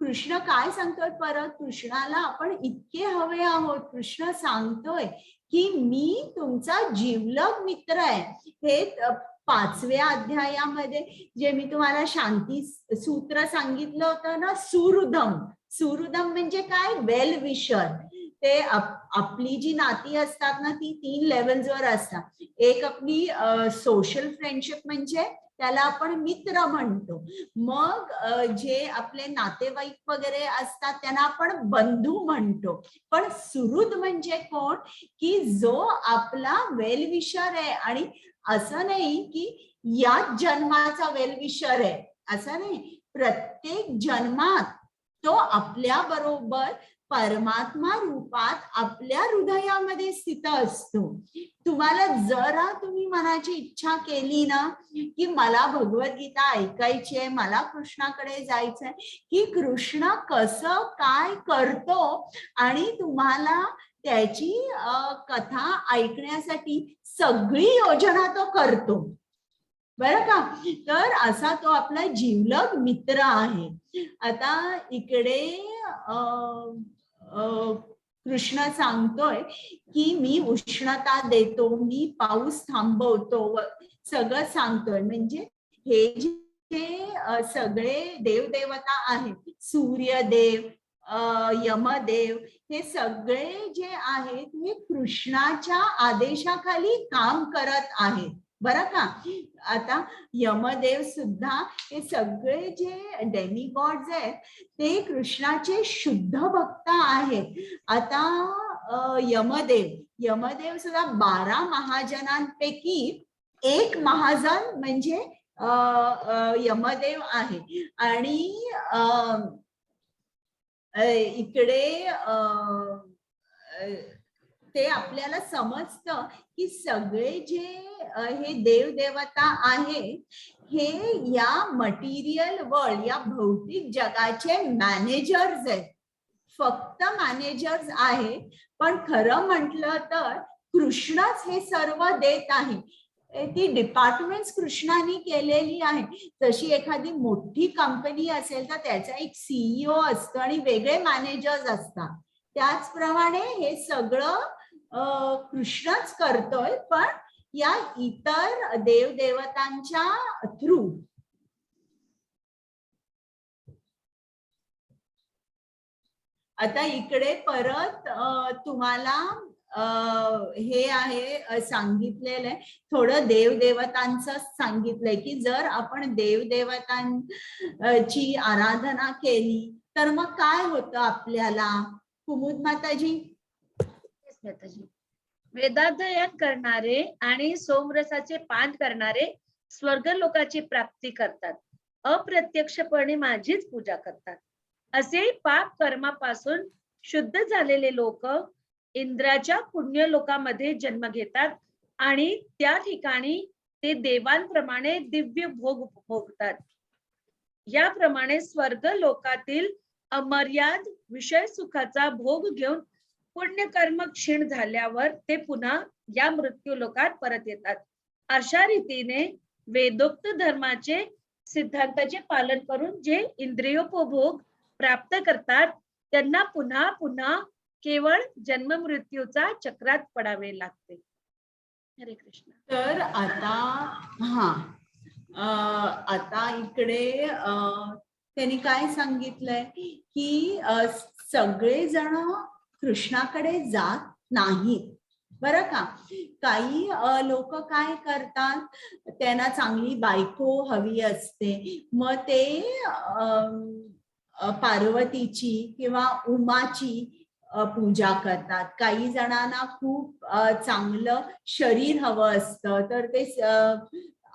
Speaker 1: कृष्ण काय सांगतोय परत, कृष्णाला आपण इतके हवे आहोत. कृष्ण सांगतोय की मी तुमचा जिवलग मित्र आहे. हे 5व्या अध्यायामध्ये जे मी तुम्हाला शांती सूत्र सांगितलं होतं ना, सुहृदम म्हणजे काय, वेल विशर. ते आपली जी नाती असतात ना ती 3 लेवल्सवर असतात. एक आपली सोशल फ्रेंडशिप म्हणजे त्याला आपण मित्र म्हणतो. मग जे आपले नातेवाईक वगैरे असतात त्यांना आपण बंधू म्हणतो. पण सुहृद म्हणजे कोण, की जो आपला वेलविशर आहे. आणि असं नाही की याच जन्माचा वेलविशर आहे, असं नाही. प्रत्येक जन्मात तो आपल्या बरोबर परमात्मा रूपात आपल्या हृदयामध्ये स्थित असतो. तुम्हाला जरा तुम्ही मनाची इच्छा केली ना की मला भगवद्गीता ऐकायची आहे, मला कृष्णाकडे जायचंय, की कृष्ण कसं काय करतो आणि तुम्हाला त्याची कथा ऐकण्यासाठी सगळी योजना तो करतो, बरं का. तर असा तो आपला जिवलग मित्र आहे. आता इकडे कृष्ण सांगतोय की मी उष्णता देतो, मी पाऊस थांबवतो, सगळं सांगतोय. म्हणजे हे जे सगळे देवदेवता आहेत, सूर्यदेव, यमदेव, हे सगळे जे आहेत हे कृष्णाच्या आदेशाखाली काम करत आहेत, बरं का. आता यमदेव सुद्धा हे सगळे जे डेमिगॉड्स आहेत ते कृष्णाचे शुद्ध भक्त आहेत. आता यमदेव सुद्धा 12 महाजनांपैकी एक महाजन म्हणजे यमदेव आहे. आणि इकडे ते आपल्याला समजतं की सगळे जे हे देवदेवता आहे हे या मटेरियल वर्ल्ड, या भौतिक जगाचे मॅनेजर्स आहेत, फक्त मॅनेजर्स आहे. पण खरं म्हटलं तर कृष्णच हे सर्व देत आहे. ती डिपार्टमेंट्स कृष्णाने केलेली आहे. जशी एखादी मोठी कंपनी असेल तर त्याचा एक CEO असतो आणि वेगळे मॅनेजर्स असतात. त्याचप्रमाणे हे सगळं कृष्णच करतोय, पण या इतर देवदेवतांच्या थ्रू. आता इकडे परत तुम्हाला हे आहे सांगितलेलं आहे, थोडं देवदेवतांचं सांगितलंय की जर आपण देवदेवतांची आराधना केली तर मग काय होतं आपल्याला. कुमुद माताजी.
Speaker 4: वेदाध्ययन करणारे आणि सोमरसाचे पान करणारे स्वर्ग लोकाची प्राप्ती करतात, अप्रत्यक्षपणे माझीच पूजा करतात. असे पाप कर्मापासून शुद्ध झालेले लोक इंद्राच्या पुण्य लोकामध्ये जन्म घेतात आणि त्या ठिकाणी ते देवांप्रमाणे दिव्य भोग भोगतात. याप्रमाणे स्वर्ग लोकातील अमर्याद विषय सुखाचा भोग घेऊन पुण्यकर्म क्षीण झाल्यावर ते पुन्हा या मृत्यू लोकात परत येतात. अशा रीतीने वेदोक्त धर्माचे सिद्धांताचे पालन करून जे इंद्रियोपभोग प्राप्त करतात त्यांना पुन्हा पुन्हा केवळ जन्म मृत्यूचा चक्रात पडावे लागते. हरे कृष्ण.
Speaker 1: तर आता इकडे त्यांनी काय सांगितलंय की सगळेजण कृष्णाकडे जात नाहीत, बरं का. काही लोक काय करतात, त्यांना चांगली बायको हवी असते, मग ते पार्वतीची किंवा उमाची पूजा करतात. काही जणांना खूप चांगलं शरीर हवं असतं, तर ते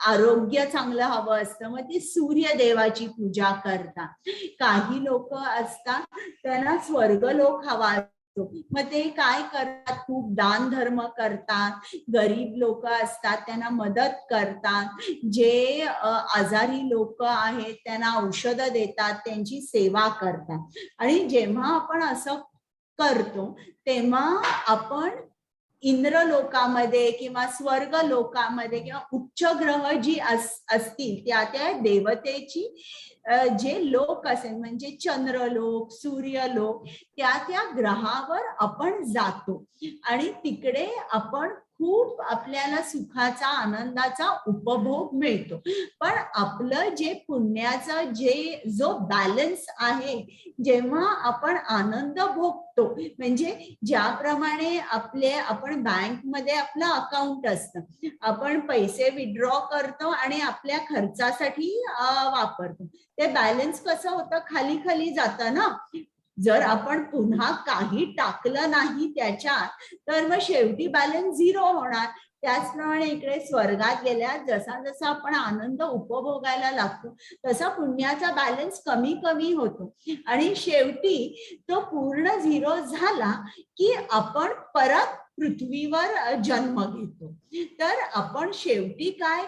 Speaker 1: आरोग्य चांगलं हवं असतं, मग ते सूर्यदेवाची पूजा करतात. काही लोक असतात त्यांना स्वर्गलोक हवा असतो, मग ते काय करतात, खूप दान धर्म करतात, गरीब लोक असतात त्यांना मदत करतात, जे आजारी लोक आहेत त्यांना औषधं देतात, त्यांची सेवा करतात. आणि जेव्हा आपण असं करतो तेव्हा आपण इंद्रलोकामध्ये किंवा स्वर्ग लोकामध्ये किंवा उच्च ग्रह जी असतील त्या देवतेची जे लोक असेल, म्हणजे चंद्रलोक, सूर्यलोक, त्या ग्रहावर आपण जातो आणि तिकडे आपण खूप आपल्याला सुखाचा आनंदाचा उपभोग मिळतो. पण आपलं जे पुण्याचं जो बॅलन्स आहे, जेव्हा आपण आनंद भोगतो, म्हणजे ज्याप्रमाणे आपण बँकमध्ये आपलं अकाउंट असतं, आपण पैसे विड्रॉ करतो आणि आपल्या खर्चासाठी वापरतो, ते बॅलन्स कसं होतं, खाली खाली जातं ना. जर आपण पुन्हा काही टाकलं नाही त्याच्यात, तर मग शेवटी बॅलन्स 0 होणार. त्याचप्रमाणे इकडे स्वर्गात गेल्या जसा जसा आपण आनंद उपभोगायला लागतो, तसा पुण्याचा बॅलन्स कमी कमी होतो आणि शेवटी तो पूर्ण 0 झाला की आपण परत पृथ्वीवर जन्म घेतो. तर आपण शेवटी काय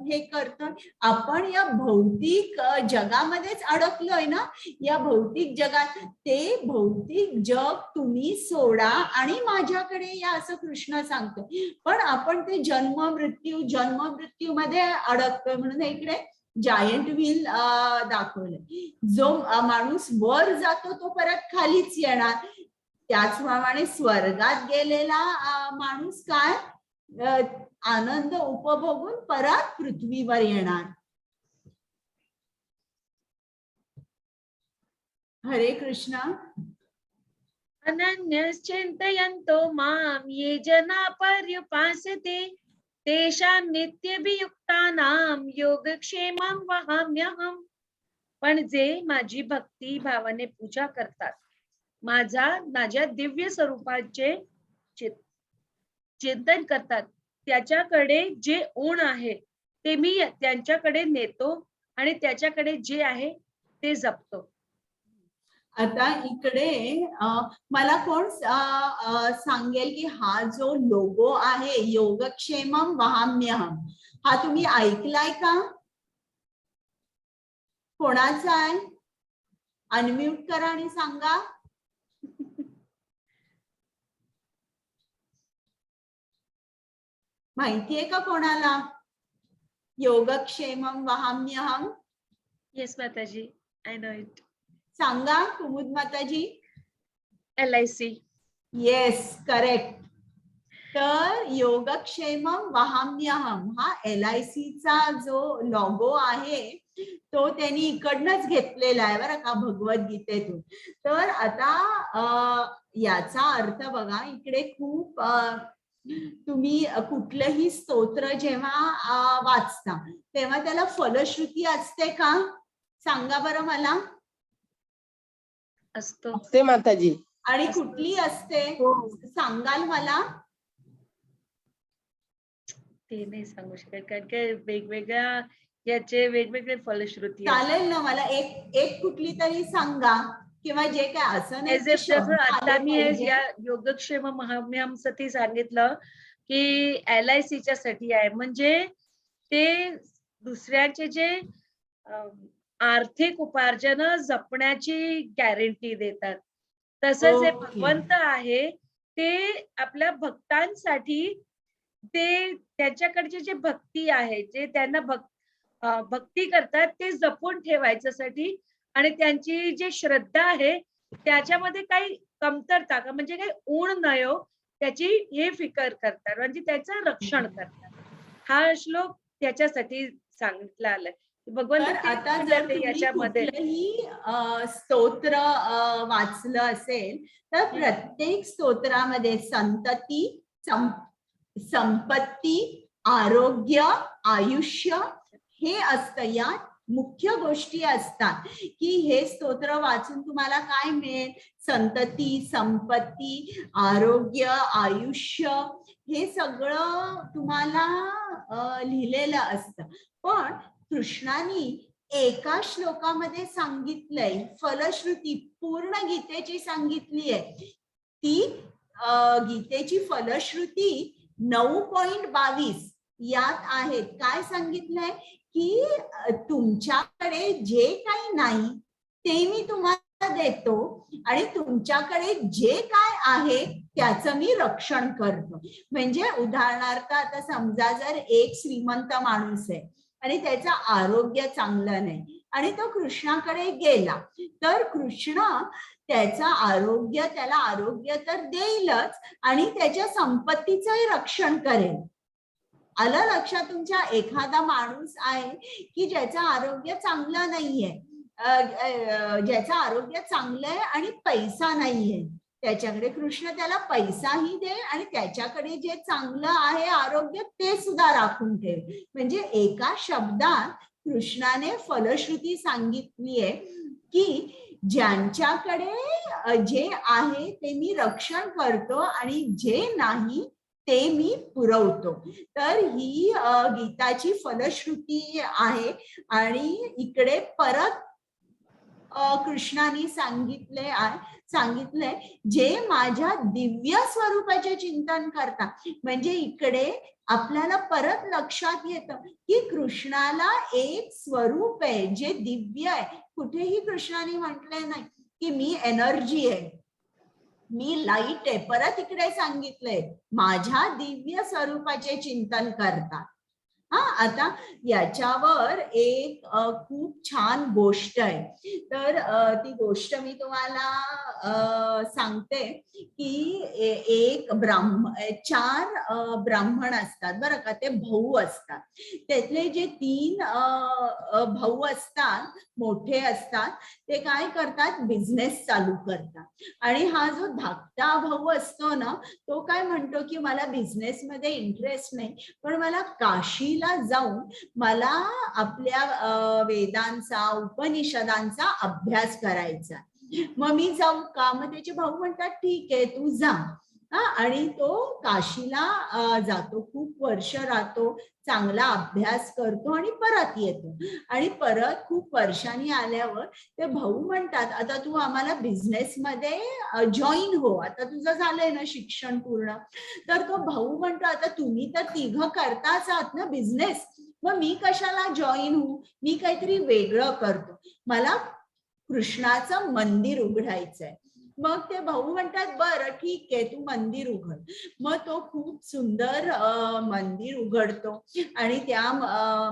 Speaker 1: हे करतो, आपण या भौतिक जगामध्येच अडकलोय ना. या भौतिक जगात, ते भौतिक जग तुम्ही सोडा आणि माझ्याकडे या, असं कृष्ण सांगतो. पण आपण ते जन्म मृत्यू मध्ये अडकतोय. म्हणून इकडे जायंट व्हील दाखवलंय. जो माणूस वर जातो तो परत खालीच येणार. त्याचप्रमाणे स्वर्गात गेलेला माणूस काय आनंद उपभोगून परत पृथ्वीवर येणार. हरे कृष्ण.
Speaker 4: अनन्यश्चिन्तयन्तो मां ये जना पर्युपासते तेषां नित्यभियुक्तानां योगक्षेमं वहाम्यहम्. पण जे माझी भक्ती भावाने पूजा करतात, माझ्या दिव्य स्वरूपाचे चिंतन करतात, त्याच्याकडे जे ऊण आहे ते मी त्यांच्याकडे नेतो आणि त्याच्याकडे जे आहे ते जपतो.
Speaker 1: आता इकडे मला कोण सांगेल की हा जो लोगो आहे योगक्षेमम वहाम्यहम, हा तुम्ही ऐकलाय का? कोणाचा आहे? अनम्यूट करा आणि सांगा. माहितीये का कोणाला योगक्षेमम वहाम्यहम?
Speaker 4: येस माताजी, आय नो इट.
Speaker 1: सांगा कुमुद माताजी.
Speaker 4: LIC.
Speaker 1: Yes, correct. तर योगक्षेमम वहाम्यहम हा LIC चा जो लोगो आहे तो त्यांनी इकडनंच घेतलेला आहे बरं का, भगवद्गीतेतून. तर आता याचा अर्थ बघा, इकडे खूप तुम्ही कुठलंही स्तोत्र जेव्हा वाचता तेव्हा त्याला फलश्रुती असते का? सांगा बरं मला.
Speaker 5: असते माताजी.
Speaker 1: आणि कुठली असते सांगाल मला?
Speaker 4: ते नाही सांगू शकत, कारण की वेगवेगळ्या याचे वेगवेगळे फलश्रुती.
Speaker 1: चालेल ना, मला एक कुठली तरी सांगा, किंवा जे काय असं नाही.
Speaker 4: आता मी या योगक्षेम महाम्यमसाठी सांगितलं की LIC च्या साठी आहे, म्हणजे ते दुसऱ्याचे जे आर्थिक उपार्जन जपण्याची गॅरंटी देतात. तसंच जे भगवंत आहे ते आपल्या भक्तांसाठी, ते त्याच्याकडचे जे भक्ती आहे, जे त्यांना भक्ती करतात ते जपून ठेवायच्यासाठी, आणि त्यांची जी श्रद्धा आहे त्याच्यामध्ये काही कमतरता का, म्हणजे काही ऊण नयो त्याची हे फिकर करतात, म्हणजे त्याचं रक्षण करतात. हा श्लोक त्याच्यासाठी सांगितला आलाय. भगवंत
Speaker 1: आता जर तुम्ही कुठलंही स्तोत्र वाचलं असेल तर प्रत्येक स्तोत्रामध्ये संतती संपत्ती, आरोग्य, आयुष्य हे असतं. यात मुख्य गोष्टी असतात की हे स्तोत्र वाचून तुम्हाला काय मिळेल? संतती, संपत्ती, आरोग्य, आयुष्य हे सगळं तुम्हाला लिहिलेलं असतं. पण कृष्णाने एका श्लोकामध्ये सांगितलंय, फलश्रुती पूर्ण गीतेची सांगितली आहे. ती गीतेची फलश्रुती 9.22 यात आहेत. काय सांगितलंय की तुमच्याकडे जे काही नाही ते मी तुम्हाला देतो आणि तुमच्याकडे जे काय आहे त्याचं मी रक्षण करतो. म्हणजे उदाहरणार्थ आता समजा जर एक श्रीमंत माणूस आहे आणि त्याचं आरोग्य चांगलं नाही आणि तो कृष्णाकडे गेला, तर कृष्ण त्याचं आरोग्य, त्याला आरोग्य तर देईलच आणि त्याच्या संपत्तीचंही रक्षण करेल. आलं लक्षात तुमच्या? एखादा माणूस आहे की ज्याचं आरोग्य चांगलं नाहीये, ज्याचं आरोग्य चांगलं आहे आणि पैसा नाहीये, त्याच्याकडे कृष्ण त्याला पैसाही दे आणि त्याच्याकडे जे चांगलं आहे आरोग्य ते सुद्धा राखून ठेव. म्हणजे एका शब्दात कृष्णाने फलश्रुती सांगितली आहे की ज्यांच्याकडे जे आहे ते मी रक्षण करतो आणि जे नाही ते मी पुरवतो. तर ही गीताची फलश्रुती आहे. आणि इकडे परत कृष्णाने सांगितलंय जे माझ्या दिव्य स्वरूपाचे चिंतन करतात. म्हणजे इकडे आपल्याला परत लक्षात येतं की कृष्णाला एक स्वरूप आहे जे दिव्य आहे. कुठेही कृष्णाने म्हटलंय नाही की मी एनर्जी आहे, मी लाईट आहे. परत इकडे सांगितलंय माझ्या दिव्य स्वरूपाचे चिंतन करतात. आता याच्यावर एक खूप छान गोष्ट आहे. तर ती गोष्ट मी तुम्हाला सांगते की एक चार ब्राह्मण असतात बरं का, ते भाऊ असतात. त्यातले जे 3 भाऊ असतात, मोठे असतात, ते काय करतात? बिझनेस चालू करतात. आणि हा जो धाकटा भाऊ असतो ना, तो काय म्हणतो की मला बिझनेस मध्ये इंटरेस्ट नाही, पण मला काशीला जाऊन मला आपल्या वेदांचा, उपनिषदांचा अभ्यास करायचा. मग मी जाऊ का? मग त्याचे भाऊ म्हणतात ठीक आहे तू जा. आणि तो काशीला जातो, खूप वर्ष राहतो, चांगला अभ्यास करतो आणि परत येतो. आणि परत खूप वर्षांनी आल्यावर ते भाऊ म्हणतात आता तू आम्हाला बिझनेस मध्ये जॉईन हो, आता तुझं झालंय ना शिक्षण पूर्ण. तर तो भाऊ म्हणतो आता तुम्ही तर 3 करताच आहात ना बिझनेस, मग मी कशाला जॉईन होऊ? मी काहीतरी वेगळं करतो, मला कृष्णाचं मंदिर उघडायचंय. मग ते भाऊ म्हणतात बरं ठीक आहे तू मंदिर उघड. मग तो खूप सुंदर मंदिर उघडतो आणि त्या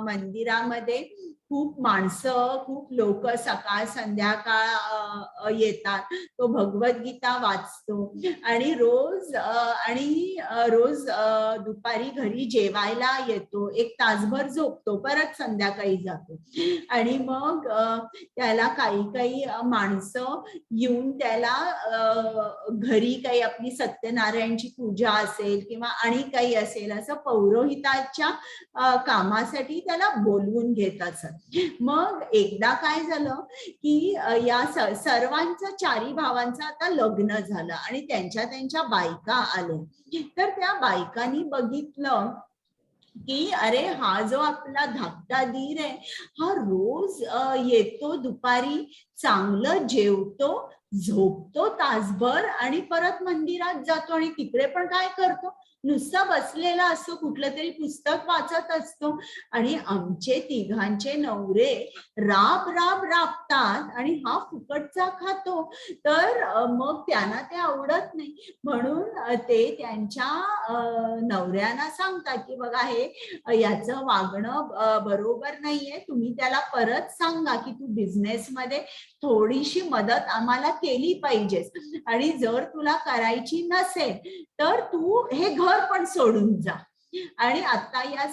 Speaker 1: मंदिरामध्ये खूप माणसं, खूप लोक सकाळ संध्याकाळ येतात. तो भगवद्गीता वाचतो आणि रोज दुपारी घरी जेवायला येतो, 1 तासभर झोपतो, परत संध्याकाळी जातो. आणि मग त्याला काही माणसं येऊन त्याला घरी काही आपली सत्यनारायणची पूजा असेल किंवा आणि काही असेल असं पौरोहिताच्या कामासाठी त्याला बोलवून घेत असत. मग एकदा काय झालं की या सर्वांचं 4 भावांचं आता लग्न झालं आणि त्यांच्या बायका आल्या. तर त्या बायकांनी बघितलं की अरे हा जो आपला धाकटा दीर आहे हा रोज येतो दुपारी, चांगलं जेवतो, झोपतो तासभर आणि परत मंदिरात जातो आणि तिकडे पण काय करतो? नुसता बसलेला असतो, कुठलं तरी पुस्तक वाचत असतो. आणि आमचे 3घांचे नवरे राबतात आणि हा फुकटचा खातो. तर मग त्यांना ते आवडत नाही, म्हणून ते त्यांच्या नवऱ्यांना सांगतात की बघा हे याचं वागणं बरोबर नाहीये, तुम्ही त्याला परत सांगा की तू बिझनेस मध्ये थोडीशी मदत आम्हाला केली पाहिजेस आणि जर तुला करायची नसेल तर तू हे घर पण सोडून जा. आणि आता या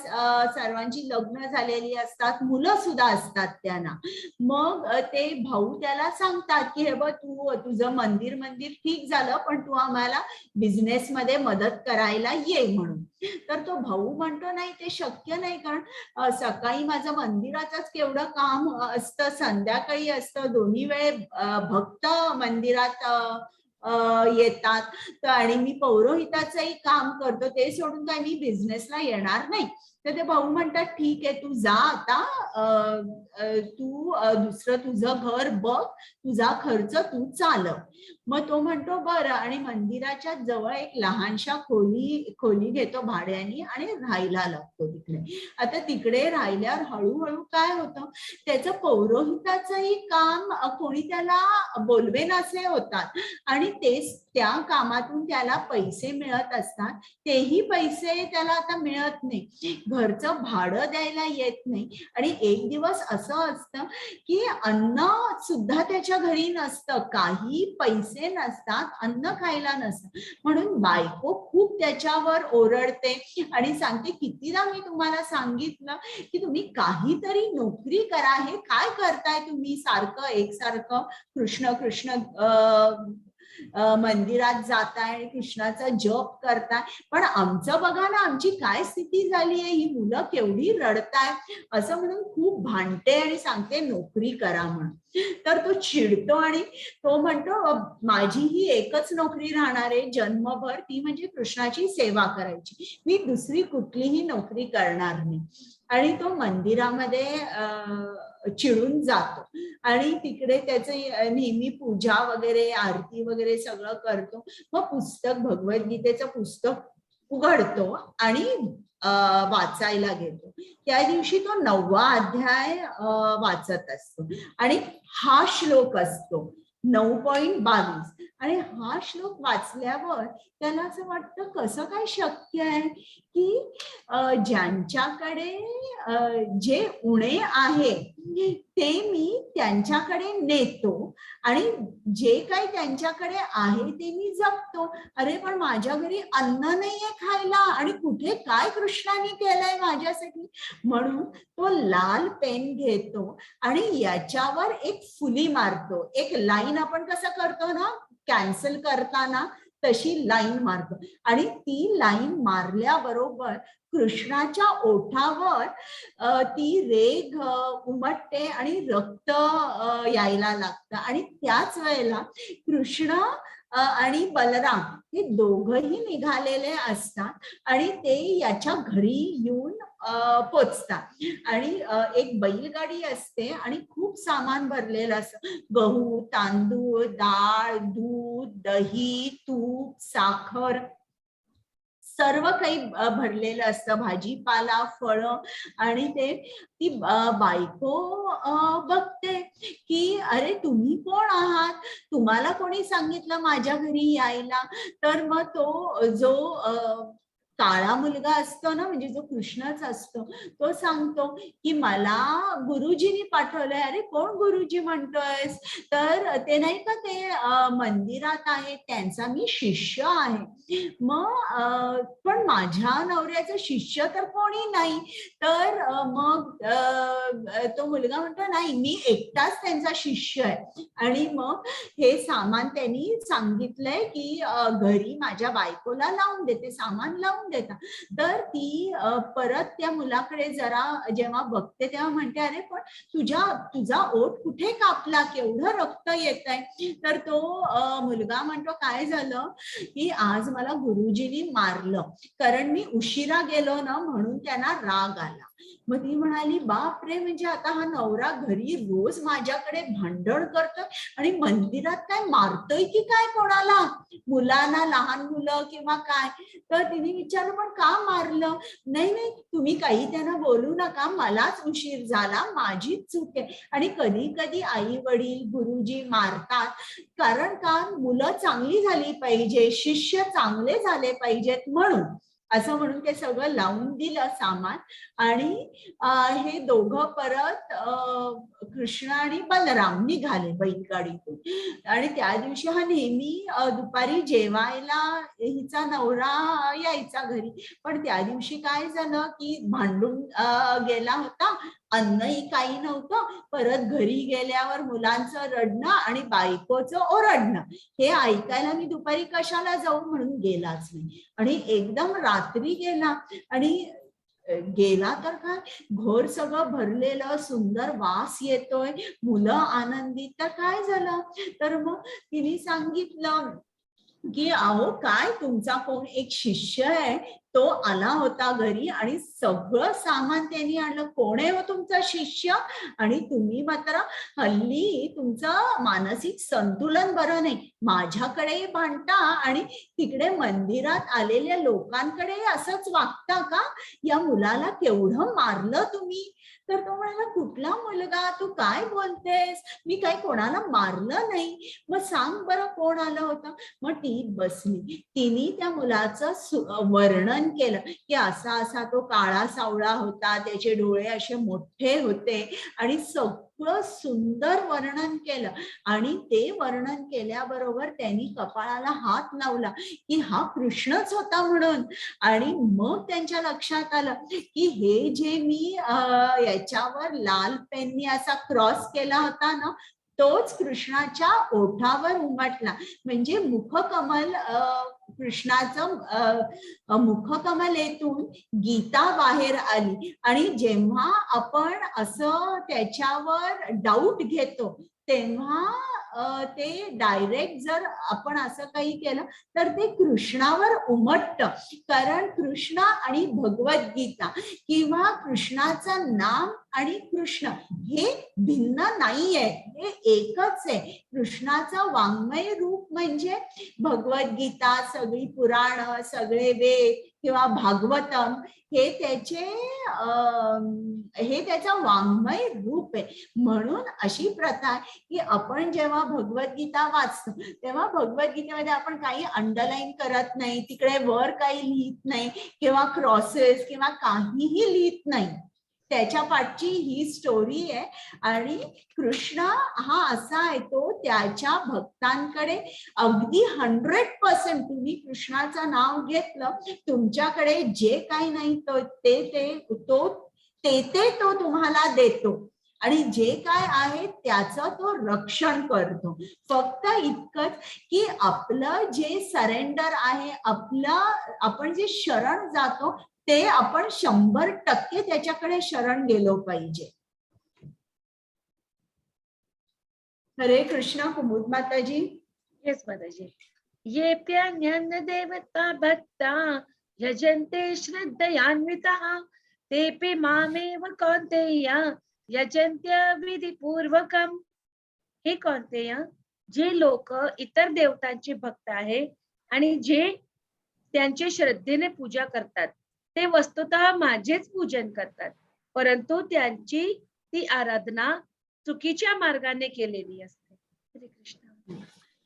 Speaker 1: सर्वांची लग्न झालेली असतात, मुलं सुद्धा असतात त्यांना. मग ते भाऊ त्याला सांगतात की हे बघ, तू तुझं मंदिर ठीक झालं, पण तू आम्हाला बिझनेस मध्ये मदत करायला ये म्हणून. तर तो भाऊ म्हणतो नाही, ते शक्य नाही, कारण सकाळी माझं मंदिराचंच केवढं काम असतं, संध्याकाळी असतं, दोन्ही वेळे भक्त मंदिरात येतात, तर आणि मी पौरोहिताचंही काम करतो, ते सोडून काय मी बिझनेसला येणार नाही. तर ते भाऊ म्हणतात ठीक आहे, तू जा आता, तू दुसरं तुझं घर बघ, तुझा खर्च तू चालव. मग तो म्हणतो बरं, आणि मंदिराच्या जवळ एक लहानशा खोली घेतो भाड्याने आणि राहायला लागतो तिकडे. आता तिकडे राहिल्यावर हळूहळू काय होतं, त्याचं पौरोहिताचंही काम कोणी त्याला बोलवे नसे होतात, आणि तेच त्या कामातून त्याला पैसे मिळत असतात. तेही पैसे त्याला आता मिळत नाही, घरचं भाडं द्यायला येत नाही. आणि एक दिवस असं असतं की अन्न सुद्धा त्याच्या घरी नसतं, काही पैसे नसतात, अन्न खायला नसतं. म्हणून बायको खूप त्याच्यावर ओरडते आणि सांगते, कितीदा मी तुम्हाला सांगितलं की तुम्ही काहीतरी नोकरी करा, हे काय करताय तुम्ही सारखं एकसारखं कृष्ण कृष्ण मंदिरात जाताय आणि कृष्णाचा जप करताय, पण आमचं बघा ना, आमची काय स्थिती झाली आहे, ही मुलं केवढी रडताय, असं म्हणून खूप भांडते आणि सांगते नोकरी करा म्हणून. तर तो चिडतो आणि तो म्हणतो माझी ही एकच नोकरी राहणार आहे जन्मभर, ती म्हणजे कृष्णाची सेवा करायची, मी दुसरी कुठलीही नोकरी करणार नाही. आणि तो मंदिरामध्ये चिडून जातो आणि तिकडे त्याचे नेहमी पूजा वगैरे, आरती वगैरे सगळं करतो. मग पुस्तक, भगवद्गीतेचं पुस्तक उघडतो आणि वाचायला घेतो. त्या दिवशी तो 9वा अध्याय वाचत असतो आणि हा श्लोक असतो 9.22. आणि हा श्लोक वाचल्यावर त्याला असं वाटतं, कसं काय शक्य आहे की ज्यांच्याकडे जे उणे आहे ते मी त्यांच्याकडे नेतो आणि जे काही त्यांच्याकडे आहे ते मी जपतो. अरे पण माझ्या घरी अन्न नाहीये खायला, आणि कुठे काय कृष्णाने केलंय माझ्यासाठी. म्हणून तो लाल पेन घेतो आणि याच्यावर एक फुली मारतो, एक लाईन आपण कसं करतो ना कॅन्सल करताना, तशी लाईन मारतो. आणि ती लाईन मारल्याबरोबर कृष्णाच्या ओठावर ती रेघ उमटते आणि रक्त यायला लागतं. आणि त्याच वेळेला कृष्ण आणि बलराम हे दोघही निघालेले असतात आणि ते याच्या घरी येऊन पोचतात. आणि एक बैलगाडी असते आणि खूप सामान भरलेलं असतं, गहू, तांदूळ, डाळ, दूध, दही, तूप, साखर, सर्व काही भरलेलं असतं, भाजीपाला, फळं. आणि ती बायको बघते की अरे तुम्ही कोण आहात, तुम्हाला कोणी सांगितलं माझ्या घरी यायला. तर मग तो जो काळा मुलगा असतो ना, म्हणजे जो कृष्णच असतो, तो सांगतो की मला गुरुजींनी पाठवलंय. अरे कोण गुरुजी म्हणतोयस? तर ते नाही का, ते मंदिरात आहेत, त्यांचा मी शिष्य आहे. मग पण माझ्या नवऱ्याचं शिष्य तर कोणी नाही. तर मग तो मुलगा म्हणतो नाही, मी एकटाच त्यांचा शिष्य आहे. आणि मग हे सामान त्यांनी सांगितलंय की घरी माझ्या बायकोला लावून देते, सामान लावून देता. तर ती परत त्या मुलाकडे जरा जेव्हा बघते तेव्हा म्हणते, अरे पण तुझा ओठ कुठे कापला, केवढं रक्त येत आहे. तर तो मुलगा म्हणतो, काय झालं की आज मला गुरुजींनी मारलं, कारण मी उशिरा गेलो ना, म्हणून त्यांना राग आला. मग ती म्हणाली, बापरे, म्हणजे आता हा नवरा घरी रोज माझ्याकडे भांडण करतोय आणि मंदिरात काय मारतोय की काय कोणाला, मुलांना, लहान मुलं किंवा काय. तर तिने विचारलं, पण का मारलं? नाही, तुम्ही काही त्यांना बोलू नका, मलाच उशीर झाला, माझीच चूक आहे. आणि कधी कधी आई वडील, गुरुजी मारतात, कारण का मुलं चांगली झाली पाहिजे, शिष्य चांगले झाले पाहिजेत म्हणून. असं म्हणून ते सगळं लावून दिलं सामान. आणि हे दोघं परत कृष्ण आणि बलराम निघाले बैलगाडीतून. आणि त्या दिवशी हा नेहमी दुपारी जेवायला हिचा नवरा यायचा घरी, पण त्या दिवशी काय झालं की भांडून गेला होता, अन्नही काही नव्हतं. परत घरी गेल्यावर मुलांचं रडणं आणि बायकोचं ओरडणं हे ऐकायला मी दुपारी कशाला जाऊ म्हणून गेलाच नाही. आणि एकदम रात्री गेला, आणि गेला तर काय, घर सगळं भरलेलं, सुंदर वास येतोय, मुलं आनंदित. तर काय झालं, तर मग तिने सांगितलं की अहो काय, तुमचा कोण एक शिष्य आहे तो आला होता घरी आणि सगळं सामान त्यांनी आणलं. कोण आहे हो तुमचा शिष्य? आणि तुम्ही मात्र हल्ली तुमचं मानसिक संतुलन बरं नाही, माझ्याकडेही भांडता आणि तिकडे मंदिरात आलेल्या लोकांकडे असंच वागता का? या मुलाला केवढं मारलं तुम्ही. तर तो म्हणाला, कुठला मुलगा, तू काय बोलतेस, मी काही कोणाला मारलं नाही. मग सांग बरं कोण आलं होतं. मग ती बसली, तिने त्या मुलाचं वर्णन केलं की असा असा तो काळा सावळा होता, त्याचे डोळे असे मोठे होते, आणि सगळं सुंदर वर्णन केलं. आणि ते वर्णन केल्याबरोबर त्यांनी कपाळाला हात लावला की हा कृष्णच होता म्हणून. आणि मग त्यांच्या लक्षात आलं की हे जे मी याच्यावर लाल पेननी असा क्रॉस केला होता ना, तोच कृष्णाच्या ओठावर उमटला. म्हणजे मुखकमल, कृष्णाचं मुखकमलेतून गीता बाहेर आली. आणि जेव्हा आपण असं त्याच्यावर डाऊट घेतो तेव्हा ते डायरेक्ट जर आपण असं काही केलं तर ते कृष्णावर उमटतं. कारण कृष्ण आणि भगवद्गीता किंवा कृष्णाचं नाम आणि कृष्ण हे भिन्न नाहीये, हे एकच आहे. कृष्णाचं वाङ्मय रूप म्हणजे भगवद्गीता, सगळी पुराण, सगळे वेद किंवा भागवतम हे त्याचं वाङ्मय रूप आहे. म्हणून अशी प्रथा आहे की आपण जेव्हा भगवद्गीता वाचतो तेव्हा भगवद्गीतेमध्ये आपण काही अंडरलाईन करत नाही, तिकडे वर काही लिहित नाही किंवा क्रॉसेस किंवा काहीही लिहित नाही. त्याच्या पाठची ही स्टोरी आहे. आणि कृष्ण हा असा आहे, तो त्याच्या भक्तांकडे अगदी 100%, तुम्ही कृष्णाचं नाव घेतलं, तुमच्याकडे जे काही नाही तो तुम्हाला देतो, आणि जे काय आहे त्याचं तो रक्षण करतो. फक्त इतकंच की आपलं जे सरेंडर आहे, आपण जे शरण जातो ते आपण 100% त्याच्याकडे शरण गेलो पाहिजे. हरे कृष्ण. कुमुद माताजी.
Speaker 4: येस माताजी. ये प्यान्यन्न देवता भक्ता यजन्ते श्रद्धयान्वितः तेपि मामेव कौन्तेय यजन्त्य विधिपूर्वकम्. हे कौन्तेय, जे लोक इतर देवतांचे भक्त आहे आणि जे त्यांचे श्रद्धेने पूजा करतात ते वस्तुतः माझेच पूजन करतात, परंतु त्यांची ती आराधना चुकीच्या मार्गाने केलेली असते. हरे कृष्ण.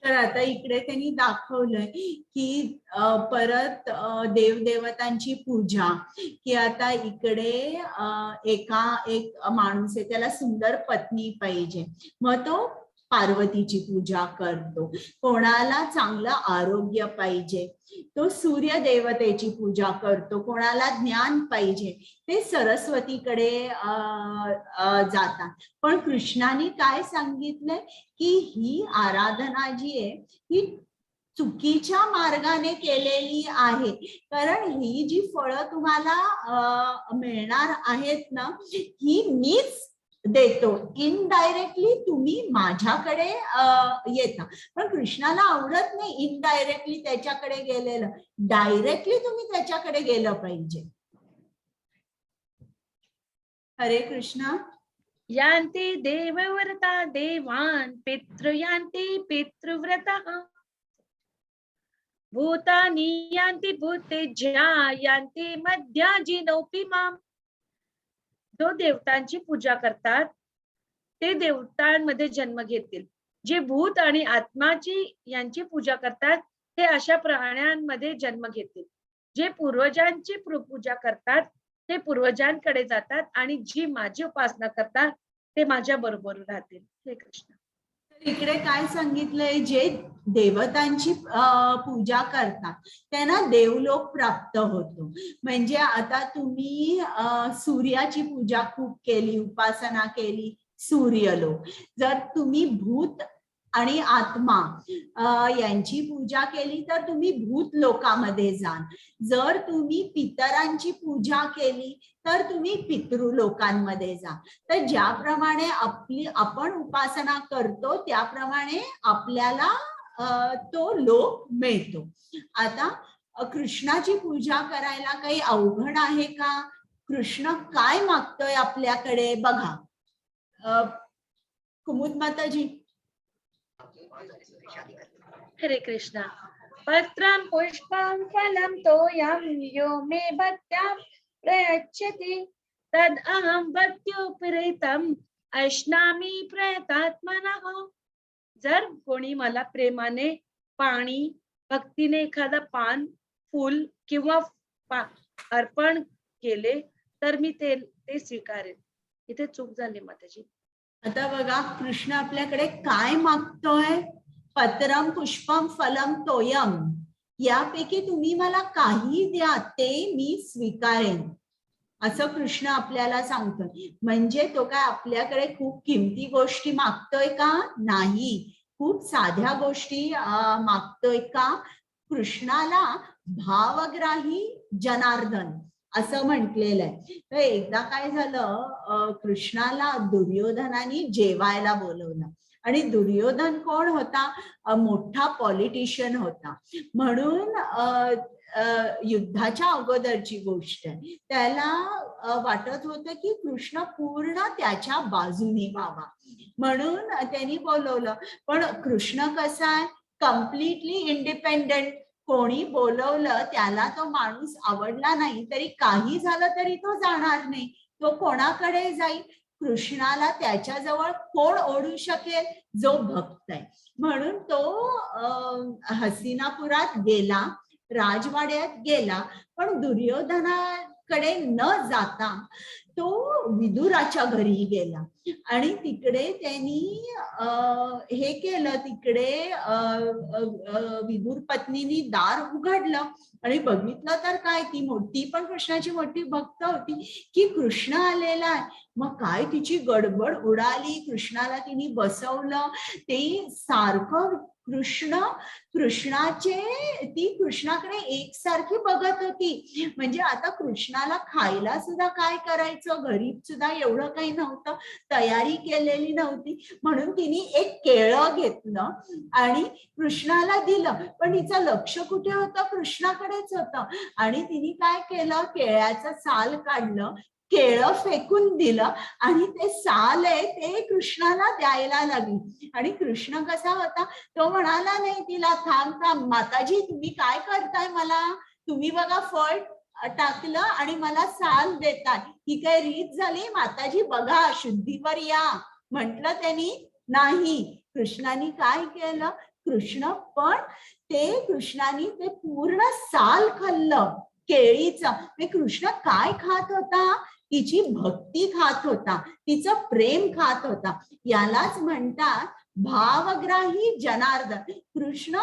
Speaker 1: तर आता इकडे त्यांनी दाखवलंय की परत देवदेवतांची पूजा, की आता इकडे एक माणूस आहे, त्याला सुंदर पत्नी पाहिजे, मग तो पार्वतीची पूजा करतो. कोणाला चांगलं आरोग्य पाहिजे, तो सूर्य देवतेची पूजा करतो. कोणाला ज्ञान पाहिजे, ते सरस्वतीकडे जातात. पण कृष्णाने काय सांगितलंय की ही आराधना जी आहे ही चुकीच्या मार्गाने केलेली आहे. कारण ही जी फळं तुम्हाला मिळणार आहेत ना, ही मीच देतो. इनडायरेक्टली तुम्ही माझ्याकडे येता. पण कृष्णाला आवडत नाही इनडायरेक्टली त्याच्याकडे गेलेलं, डायरेक्टली तुम्ही त्याच्याकडे गेलं पाहिजे. हरे कृष्ण.
Speaker 4: यान्ति देवव्रता देवान् पितृयान्ति पितृव्रतः भूतानि यान्ति भूतेज्या यान्ति मध्याजिनोऽपि माम्. जो देवतांची पूजा करतात ते देवतांमध्ये जन्म घेतील. जे भूत आणि आत्माची यांची पूजा करतात ते अशा प्राण्यांमध्ये जन्म घेतील. जे पूर्वजांची पूजा करतात ते पूर्वजांकडे जातात आणि जी माझी उपासना करतात ते माझ्या बरोबर राहतील. हे कृष्ण.
Speaker 1: इकडे काय सांगितलंय, जे देवतांची पूजा करतात त्यांना देवलोक प्राप्त होतो. म्हणजे आता तुम्ही सूर्याची पूजा खूप केली, उपासना केली, सूर्यलोक. जर तुम्ही भूत आणि आत्मा यांची पूजा केली तर तुम्ही भूत लोकामध्ये जाल. जर तुम्ही पितरांची पूजा केली तर तुम्ही पितृलोकांमध्ये जा. तर ज्याप्रमाणे आपण उपासना करतो त्याप्रमाणे आपल्याला तो लोक मिळतो. आता कृष्णाची पूजा करायला काही अवघड आहे का? कृष्ण काय मागतोय आपल्याकडे बघा. कुमुद माताजी.
Speaker 4: हरे कृष्णा. पत्रं पुष्पं फलं तोयं यो मे भक्त्या प्रयच्छति तद अहं भक्त्युपरीतम् अश्नामि प्रयतात्मनः. जर कोणी मला प्रेमाने पाणी, भक्तीने एखादा पान, फूल किंवा अर्पण केले तर मी ते स्वीकारेन. इथे चूक झाली माताजी.
Speaker 1: आता बघा, कृष्ण आपल्याकडे काय मागतोय? पत्रम पुष्पम फलम तोयम, यापैकी तुम्ही मला काही द्या ते मी स्वीकारेन, असं कृष्ण आपल्याला सांगतोय. म्हणजे तो काय आपल्याकडे खूप किमती गोष्टी मागतोय का? नाही. खूप साध्या गोष्टी मागतोय का? कृष्णाला भावग्राही जनार्दन असं म्हटलेलं आहे. तर एकदा काय झालं, कृष्णाला दुर्योधनाने जेवायला बोलवलं. आणि दुर्योधन कोण होता? मोठा पॉलिटिशियन होता. म्हणून युद्धाच्या अगोदरची गोष्ट आहे. त्याला वाटत होतं की कृष्ण पूर्ण त्याच्या बाजूने व्हावा, म्हणून त्यांनी बोलवलं. पण कृष्ण कसा आहे? Completely independent. कोणी बोलवलं त्याला तो माणूस आवडला नाही तरी काही झालं तरी तो जाणार नाही. तो कोणाकडे जाईल? कृष्णाला त्याच्याजवळ कोण ओढू शकेल? जो भक्त आहे. म्हणून तो हस्तिनापुरात गेला, राजवाड्यात गेला. पण दुर्योधनाकडे न जाता तो विदुराच्या घरी गेला आणि तिकडे त्यांनी हे केलं. तिकडे विदुर पत्नीनी दार उघडलं आणि बघितलं तर काय, ती पण कृष्णाची मोठी भक्त होती की कृष्ण आलेला आहे. मग काय तिची गडबड उडाली. कृष्णाला तिने बसवलं. ते सारखं ती कृष्णाकडे एकसारखी बघत होती. म्हणजे आता कृष्णाला खायला सुद्धा काय करायचं, घरी सुद्धा एवढं काही नव्हतं, तयारी केलेली नव्हती. म्हणून तिने एक केळं घेतलं आणि कृष्णाला दिलं. पण तिचं लक्ष कुठे होतं? कृष्णाकडेच होतं. आणि तिने काय केलं, केळ्याचं साल काढलं, केळं फेकून दिलं आणि ते साल आहे ते कृष्णाला द्यायला लागली. आणि कृष्ण कसा होता? तो म्हणाला नाही तिला, थांब माताजी, तुम्ही काय करताय? मला तुम्ही बघा फळ टाकलं आणि मला साल देताय, ही काय रीत झाली? माताजी बघा, शुद्धीवर या म्हटलं त्यांनी. नाही. कृष्णाने काय केलं? कृष्णाने ते पूर्ण साल खाल्लं केळीचं. कृष्ण काय खात होता? तिची भक्ती खात होता, तिचं प्रेम खात होता. यालाच म्हणतात भावग्राही जनार्दन. कृष्ण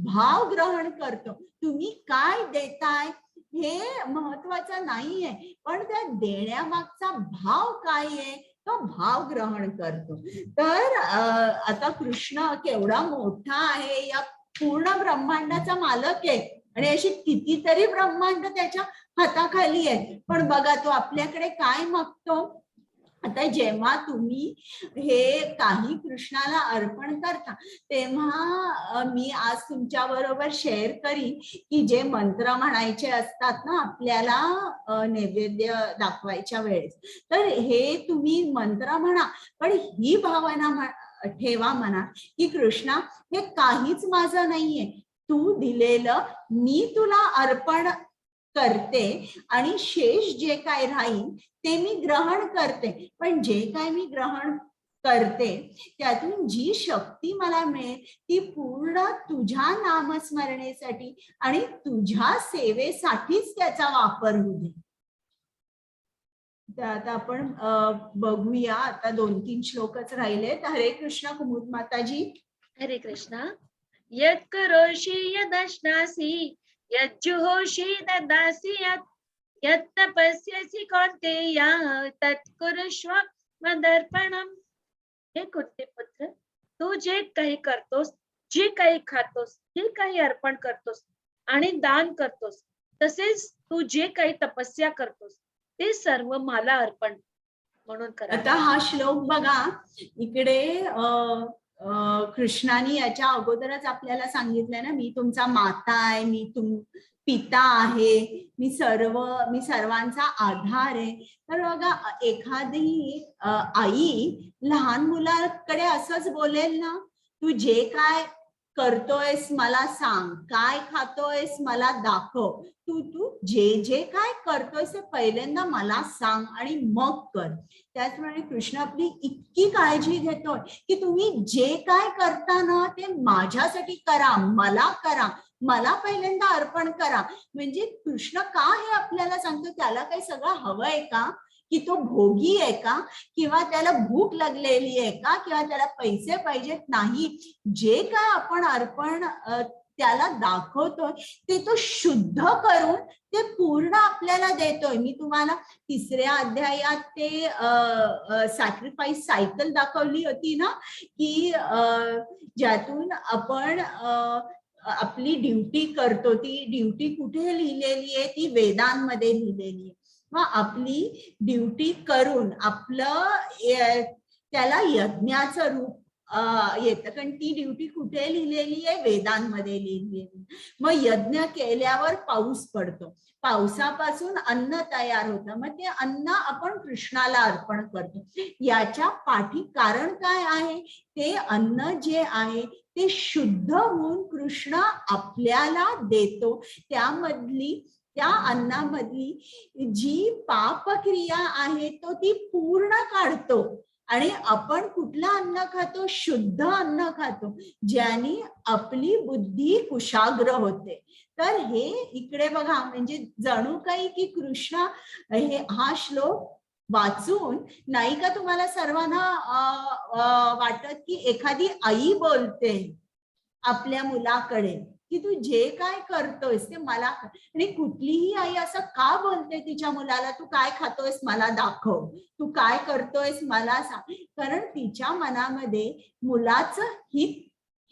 Speaker 1: भाव ग्रहण करतो. तुम्ही काय देताय हे महत्वाचं नाहीये, पण त्या देण्यामागचा भाव काय आहे तो भाव ग्रहण करतो. तर आता कृष्ण केवढा मोठा आहे, या पूर्ण ब्रह्मांडाचा मालक आहे आणि अशी कितीतरी ब्रह्मांड त्याच्या हाताखाली आहे. पण बघा तो आपल्याकडे काय मागतो. आता जेव्हा तुम्ही हे काही कृष्णाला अर्पण करता तेव्हा मी आज तुमच्या बरोबर शेअर करीन की जे मंत्र म्हणायचे असतात ना आपल्याला नैवेद्य दाखवायच्या वेळेस, तर हे तुम्ही मंत्र म्हणा, पण ही भावना ठेवा म्हणा की कृष्णा, हे काहीच माझं नाहीये, तू दिलेलं मी तुला अर्पण करते आणि शेष जे काय राहील ते मी ग्रहण करते. पण जे काय मी ग्रहण करते त्यातून जी शक्ती मला मिळेल ती पूर्ण तुझ्या नामस्मरणेसाठी आणि तुझ्या सेवेसाठीच त्याचा वापर होऊ दे. तर आता आपण बघूया, आता 2-3 श्लोकच राहिलेत. हरे कृष्ण कुमुद माताजी.
Speaker 4: हरे कृष्ण. यत् करोषि यदश्नासि यज्जुहोषि ददासि यत् तपस्यसि कौन्तेय तत् कुरुष्व मदर्पणम्. हे कुंती पुत्र, तू जे काही करतोस, जे काही खातोस, जे काही अर्पण करतोस आणि दान करतोस, तसेच तू जे काही तपस्या करतोस ते सर्व मला अर्पण म्हणून करा.
Speaker 1: आता हा श्लोक बघा, इकडे कृष्णाने याच्या अगोदरच आपल्याला सांगितलंय ना, मी तुमचा माता आहे, मी पिता आहे, मी सर्वांचा आधार आहे. तर बघा, एखादी आई लहान मुलाकडे असंच बोलेल ना, तू जे काय करतोयस मला सांग, काय खातोयस मला दाखव, तू जे काय करतोयस ते पहिल्यांदा मला सांग आणि मग कर. त्याचप्रमाणे कृष्ण आपली इतकी काळजी घेतोय की तुम्ही जे काय करता ना ते माझ्यासाठी करा, मला पहिल्यांदा अर्पण करा. म्हणजे कृष्ण का हे आपल्याला सांगतो? त्याला काही सगळं हवंय का? की तो भोगी आहे का? किंवा त्याला भूक लागलेली आहे का? किंवा त्याला पैसे पाहिजेत? नाही. जे काय आपण अर्पण त्याला दाखवतोय ते तो शुद्ध करून ते पूर्ण आपल्याला देतोय. मी तुम्हाला 3ऱ्या अध्यायात ते सॅक्रिफाईस सायकल दाखवली होती ना, की ज्यातून आपण आपली ड्युटी करतो. ती ड्युटी कुठे लिहिलेली आहे? ती वेदांमध्ये लिहिलेली आहे. मग आपली ड्युटी करून आपलं त्याला यज्ञाचं रूप येतं. कारण ती ड्युटी कुठे लिहिलेली आहे? वेदांमध्ये लिहिलेली. मग यज्ञ केल्यावर पाऊस पडतो, पावसापासून अन्न तयार होतं, मग ते अन्न आपण कृष्णाला अर्पण करतो. याच्या पाठी कारण काय आहे? ते अन्न जे आहे ते शुद्ध होऊन कृष्ण आपल्याला देतो. त्या अन्नामधली जी पापक्रिया आहे तो ती पूर्ण काढतो. आणि आपण कुठलं अन्न खातो? शुद्ध अन्न खातो, ज्याने आपली बुद्धी कुशाग्र होते. तर हे इकडे बघा, म्हणजे जणू काही की कृष्ण हा श्लोक वाचून नाही का तुम्हाला सर्वांना वाटत की एखादी आई बोलते आपल्या मुलाकडे की तू जे काय करतोयस ते मला. आणि कुठलीही आई असं का बोलते तिच्या मुलाला, तू काय खातोयस मला दाखव, तू काय करतोयस मला सांग? कारण तिच्या मनामध्ये मुलाचं हित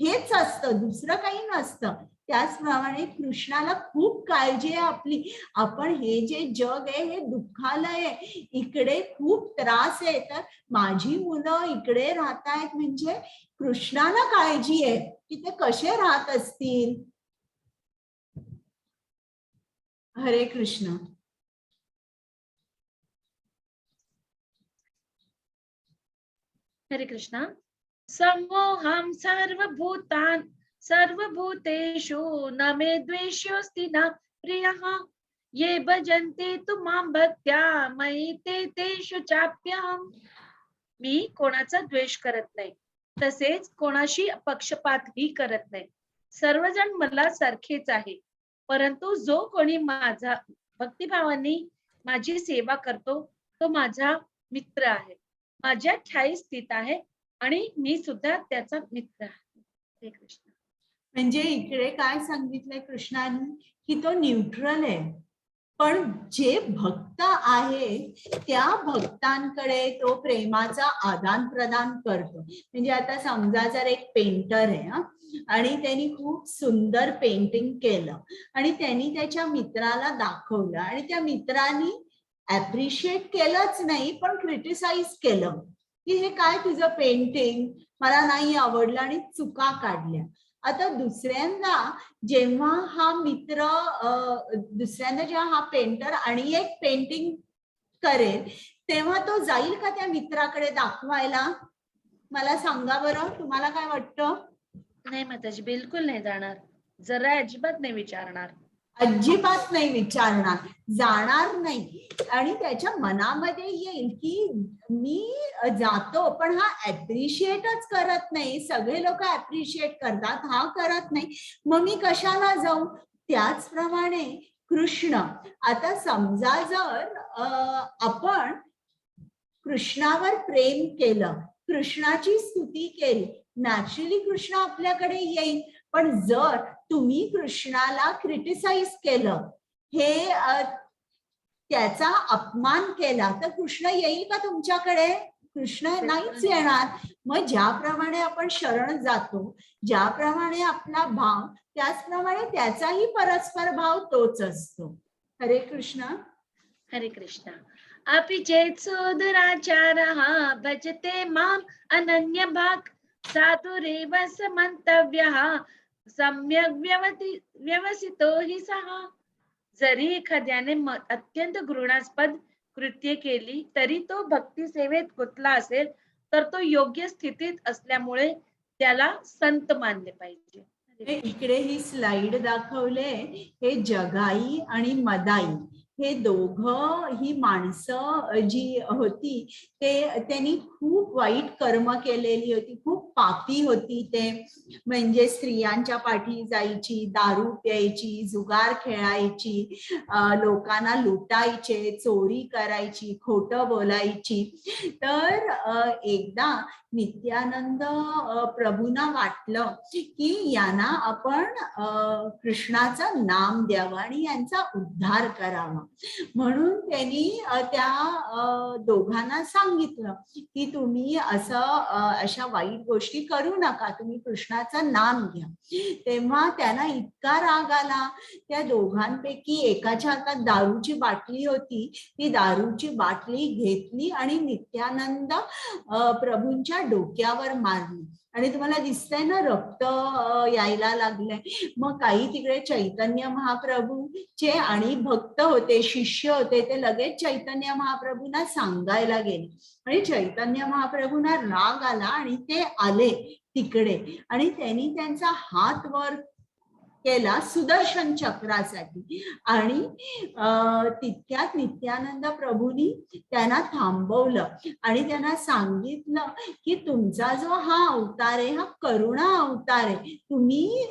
Speaker 1: हेच असतं, दुसरं काही नसतं. त्याचप्रमाणे कृष्णाला खूप काळजी आहे आपली. आपण हे जे जग आहे हे दुःखालय आहे, इकडे खूप त्रास आहे, तर माझी मुलं इकडे राहतायत म्हणजे कृष्णाला काळजी आहे की ते कसे राहत असतील. हरे कृष्ण.
Speaker 4: हरे कृष्ण. समोहम सर्वभूतेषु न मे द्वेष्योऽस्ति न प्रियः ये भजन्ते तु मां भक्त्या मयि ते तेषु चाप्यहम्. मी कोणाचा द्वेष करत नाही, तसेच कोणाशी पक्षपातही करत नाही. सर्वजण मला सारखेच आहे, परंतु जो कोणी माझा भक्तिभावाने माझी सेवा करतो तो माझा मित्र आहे, माझ्या ठायी स्थित आहे आणि मी सुद्धा त्याचा मित्र आहे. हरे कृष्ण.
Speaker 1: म्हणजे इकडे काय सांगितलंय कृष्णाने की तो न्यूट्रल आहे, पण जे भक्त आहे त्या भक्तांकडे तो प्रेमाचा आदान प्रदान करतो. म्हणजे आता समजा जर एक पेंटर आहे आणि त्यांनी खूप सुंदर पेंटिंग केलं आणि त्यांनी त्याच्या मित्राला दाखवलं आणि त्या मित्राने ऍप्रिशिएट केलंच नाही पण क्रिटिसाइज केलं की हे काय तुझं पेंटिंग मला नाही आवडलं आणि चुका काढल्या. आता दुसऱ्यांदा जेव्हा हा पेंटर आणि एक पेंटिंग करेल तेव्हा तो जाईल का त्या मित्राकडे दाखवायला? मला सांगा बरं, तुम्हाला काय वाटतं?
Speaker 4: नाही माताजी, बिलकुल नाही जाणार, जरा अजिबात नाही विचारणार.
Speaker 1: अजिबात नाही विचारणार, जाणार नाही. आणि त्याच्या मनामध्ये येईल की मी जातो, पण हा ऍप्रिशिएटच करत नाही. सगळे लोक ऍप्रिशिएट करतात, हा करत नाही, मग मी कशाला जाऊ. त्याचप्रमाणे कृष्ण, आता समजा जर आपण कृष्णावर प्रेम केलं, कृष्णाची स्तुती केली, नॅचरली कृष्ण आपल्याकडे येईल. पण जर तुम्ही कृष्णाला क्रिटिसाइज केलं, हे त्याचा अपमान केला, तर कृष्ण येईल का तुमच्याकडे? कृष्ण नाहीच येणार. मग ज्याप्रमाणे आपण शरण जातो, ज्याप्रमाणे आपला भाव, त्याचप्रमाणे त्याचाही परस्पर भाव तोच असतो. हरे कृष्ण.
Speaker 4: हरे कृष्ण. अपि चेत् सुदुराचारः भजते माम् अनन्य भाग साधुरेव समन्तव्यः सम्यक् व्यवसितो हि सः. जरी एखाद्याने अत्यंत घृणास्पद कृत्य केली तरी तो भक्ती सेवेत गुंतला असेल तर तो योग्य स्थितीत असल्यामुळे त्याला संत मानले पाहिजे.
Speaker 1: इकडे ही स्लाइड दाखवले, हे जगाई आणि मदाई हे दोघं, ही माणसं जी होती त्यांनी खूप वाईट कर्म केलेली होती, खूप पापी होती ते. म्हणजे स्त्रियांच्या पाठी जायची, दारू प्यायची, जुगार खेळायची, लोकांना लुटायचे, चोरी करायची, खोटं बोलायची. तर एकदा नित्यानंद प्रभूंना वाटलं की यांना आपण कृष्णाचं नाम द्यावं आणि यांचा उद्धार करावा. म्हणून त्यांनी त्या दोघांना सांगितलं की तुम्ही अशा वाईट गोष्टी करू नका, तुम्ही कृष्णाचं नाम घ्या. तेव्हा त्यांना इतका राग आला. त्या दोघांपैकी एकाच्या हातात दारूची बाटली होती, ती दारूची बाटली घेतली आणि नित्यानंद प्रभूंच्या डोक्यावर मारली. आणि तुम्हाला दिसतंय ना, रक्त यायला लागलंय. मग काही तिकडे चैतन्य महाप्रभूचे आणि भक्त होते, शिष्य होते, ते लगेच चैतन्य महाप्रभूंना सांगायला गेले. आणि चैतन्य महाप्रभूंना राग आला आणि ते आले तिकडे आणि त्यांनी त्यांचा हात वर केला सुदर्शन चक्रासाठी. आणि तितक्यात नित्यानंद प्रभूंनी त्यांना थांबवलं आणि त्यांना सांगितलं की तुमचा जो हा अवतार आहे, हा करुणा अवतार आहे. तुम्ही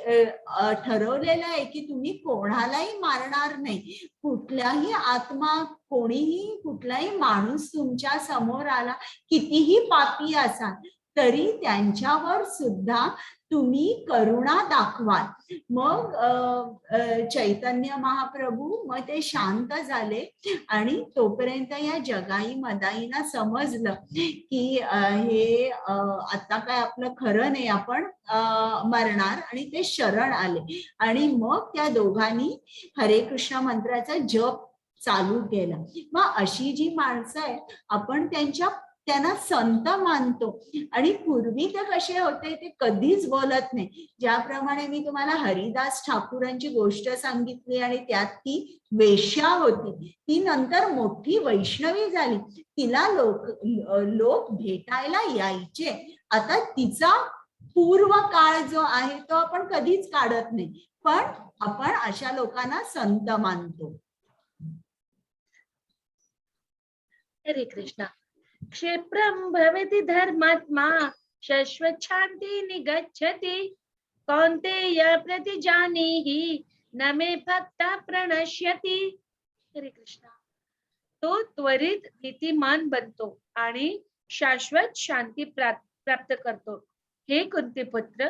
Speaker 1: ठरवलेलं आहे की तुम्ही कोणालाही मारणार नाही. कुठलाही आत्मा, कोणीही, कुठलाही माणूस तुमच्या समोर आला, कितीही पापी असाल, तरी त्यांच्यावर सुद्धा तुम्ही करुणा दाखवाल. मग चैतन्य महाप्रभू मग ते शांत झाले आणि तोपर्यंत या जगाई मदाईना समजलं की हे आता काय आपलं खरं नाही, आपण मरणार. आणि ते शरण आले आणि मग त्या दोघांनी हरे कृष्ण मंत्राचा जप चालू केला. मग अशी जी माणसं आहेत, आपण त्यांना संत मानतो. आणि पूर्वी ते कसे होते ते कधीच बोलत नाही. ज्याप्रमाणे मी तुम्हाला हरिदास ठाकूरांची गोष्ट सांगितली आणि त्यात ती वेश्या होती, ती नंतर मोठी वैष्णवी झाली. तिला लोक भेटायला यायचे. आता तिचा पूर्व काळ जो आहे तो आपण कधीच काढत नाही, पण आपण अशा लोकांना संत मानतो.
Speaker 4: हरे कृष्ण. क्षेत्रं भवति धर्मात्मा शाश्वत शांति निगच्छति कौन्तेय प्रतिजानीहि न मे भक्ता प्रणश्यति. हरे कृष्ण. तो त्वरित नीतिमान बनतो आणि शाश्वत शांती प्राप्त करतो. हे कुंती पुत्र,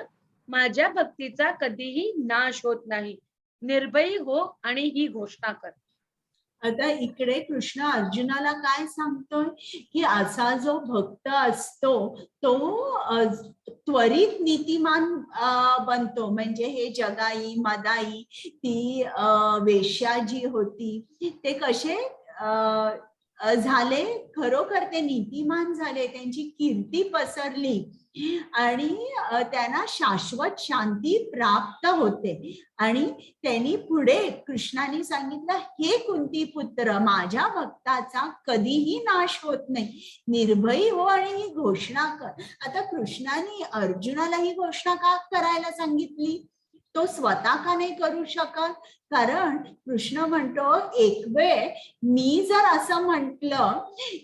Speaker 4: माझ्या भक्तीचा कधीही नाश होत नाही. निर्भयी हो आणि ही घोषणा कर.
Speaker 1: आता इकडे कृष्ण अर्जुनाला काय सांगतोय की असा जो भक्त असतो तो त्वरित नीतिमान बनतो. म्हणजे हे जगाई मदाई, ती वेश्या जी होती, ते कसे झाले, खरोखर ते नीतिमान झाले, त्यांची कीर्ती पसरली आणि त्यांना शाश्वत शांती प्राप्त होते. आणि त्यांनी पुढे कृष्णाने सांगितलं, हे कुंती पुत्र, माझ्या भक्ताचा कधीही नाश होत नाही. निर्भयी हो आणि ही घोषणा कर. आता कृष्णाने अर्जुनाला ही घोषणा का करायला सांगितली? तो स्वतः का नाही करू शकत? कारण कृष्ण म्हणतो एक वेळ मी जर असं म्हटलं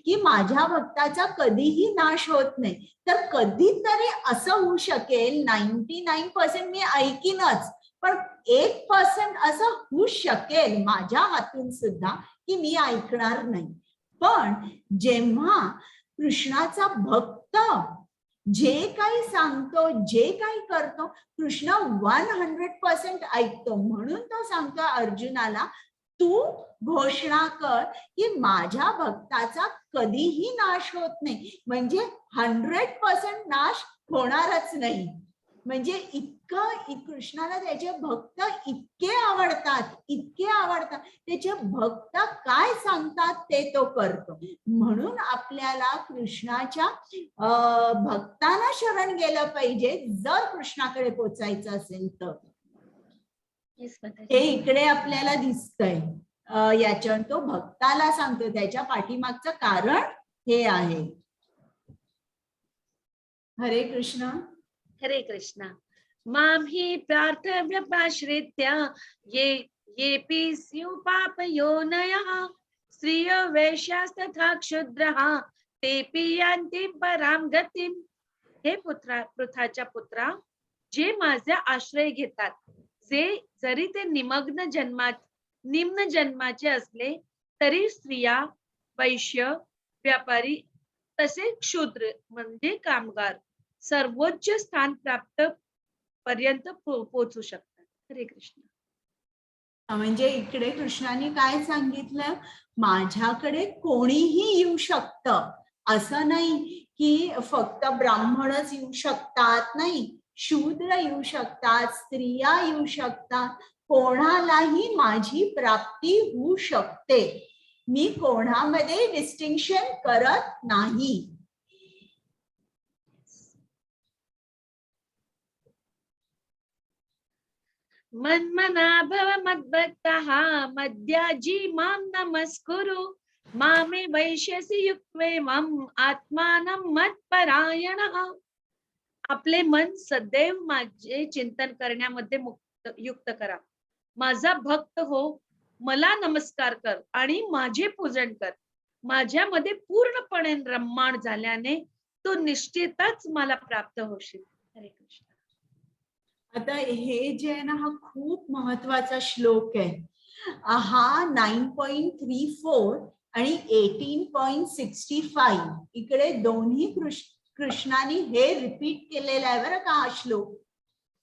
Speaker 1: की माझ्या भक्ताचा कधीही नाश होत नाही, तर कधीतरी असं होऊ शकेल, 99% मी ऐकीनच, पण 1% असं होऊ शकेल माझ्या हातून सुद्धा की मी ऐकणार नाही. पण जेव्हा कृष्णाचा भक्त जे काही सांगतो, जे काही करतो, कृष्ण 100% ऐकतो. म्हणून तो सांगतो अर्जुनाला, तू घोषणा कर की माझ्या भक्ताचा कधीही नाश होत नाही, म्हणजे 100% नाश होणारच नाही. म्हणजे इतकं कृष्णाला त्याचे भक्त इतके आवडतात, इतके आवडतात. त्याचे भक्त काय सांगतात ते तो करतो. म्हणून आपल्याला कृष्णाच्या भक्तांना शरण गेलं पाहिजे जर कृष्णाकडे पोचायचं असेल तर. हे इकडे आपल्याला दिसतंय. याच्यावर तो भक्ताला सांगतो, त्याच्या पाठीमागचं कारण हे आहे. हरे कृष्ण.
Speaker 4: हरे कृष्ण. मां हि प्रार्थव्यपाश्रित्य येऽपि स्युः पापयोनयः स्त्रियो वैश्यास्तथा क्षुद्रः तेऽपि यान्ति परां गतिम्. हे पृथाच्या पुत्रा, जे माझे आश्रय घेतात, जरी ते निम्न जन्माचे असले तरी स्त्रिया, वैश्य, व्यापारी तसे क्षुद्र म्हणजे कामगार सर्वोच्च स्थान प्राप्त पर्यंत पोहोचू शकतात. हरे कृष्ण.
Speaker 1: म्हणजे इकडे कृष्णाने काय सांगितलं, माझ्याकडे कोणीही येऊ शकतं, असं नाही की फक्त ब्राह्मणच येऊ शकतात, नाही, शूद्र येऊ शकतात, स्त्रिया येऊ शकतात, कोणालाही माझी प्राप्ती होऊ शकते. मी कोणामध्ये डिस्टिंक्शन करत नाही.
Speaker 4: मन्मना भव मद्भक्तः मद्याजी मां नमस्कुरु मामे वैश्यसि युक्त्वेमं आत्मानं मत्परायणः. आपले मन सदैव माझे चिंतन करण्यामध्ये युक्त करा. माझा भक्त हो, मला नमस्कार कर आणि माझे पूजन कर. माझ्यामध्ये पूर्णपणे रममाण झाल्याने तू निश्चितच मला प्राप्त होशील. हरे कृष्ण.
Speaker 1: आता हे जे आहे ना, हा खूप महत्वाचा श्लोक आहे. हा 9.34 आणि 18.65 इकडे दोन्ही कृष्णाने हे रिपीट केलेला आहे बरं का हा श्लोक.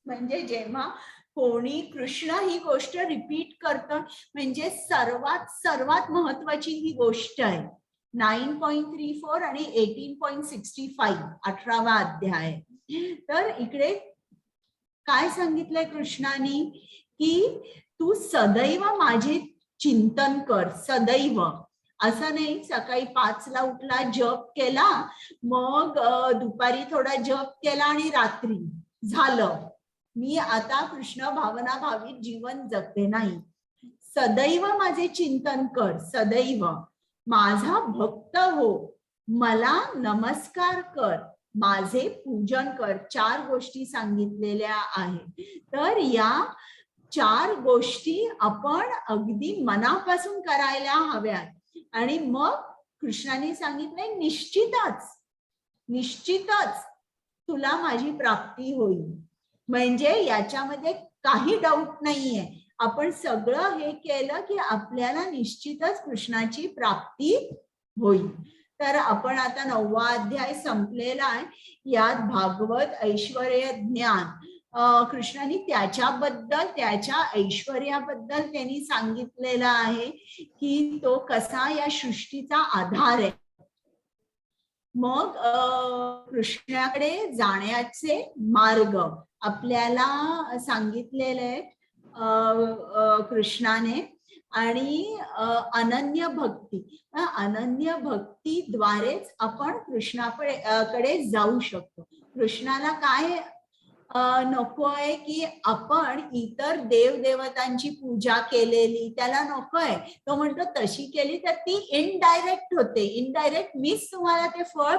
Speaker 1: म्हणजे जेव्हा कोणी कृष्ण ही गोष्ट रिपीट करतं म्हणजे सर्वात महत्वाची ही गोष्ट आहे. 9.34 आणि 18.65 18वा अध्याय. तर इकडे काय सांगितलंय कृष्णाने की तू सदैव माझे चिंतन कर. सदैव असं नाही सकाळी 5 ला उठला, जप केला, मग दुपारी थोडा जप केला आणि रात्री झालं, मी आता कृष्ण भावना भावित जीवन जगते, नाही. सदैव माझे चिंतन कर, सदैव माझा भक्त हो, मला नमस्कार कर, माझे पूजन कर. 4 गोष्टी सांगितलेल्या आहेत. तर या 4 गोष्टी आपण अगदी मनापासून करायला हव्यात. आणि मग कृष्णाने सांगितलंय निश्चितच तुला माझी प्राप्ती होईल. म्हणजे याच्यामध्ये काही डाऊट नाहीये. आपण सगळं हे केलं की आपल्याला निश्चितच कृष्णाची प्राप्ती होईल. तर आपण आता 9वा अध्याय संपलेला आहे. यात भागवत ऐश्वर्य ज्ञान कृष्णाने त्याच्याबद्दल, त्याच्या ऐश्वर्याबद्दल त्यांनी सांगितलेलं आहे की तो कसा या सृष्टीचा आधार आहे. मग कृष्णाकडे जाण्याचे मार्ग आपल्याला सांगितलेले आहेत कृष्णाने. आणि अनन्य भक्तीद्वारेच आपण कृष्णाकडे जाऊ शकतो. कृष्णाला काय नकोय की आपण इतर देवदेवतांची पूजा केलेली, त्याला नकोय. तो म्हणतो तशी केली तर ती इनडायरेक्ट होते. इनडायरेक्ट मीच तुम्हाला ते फळ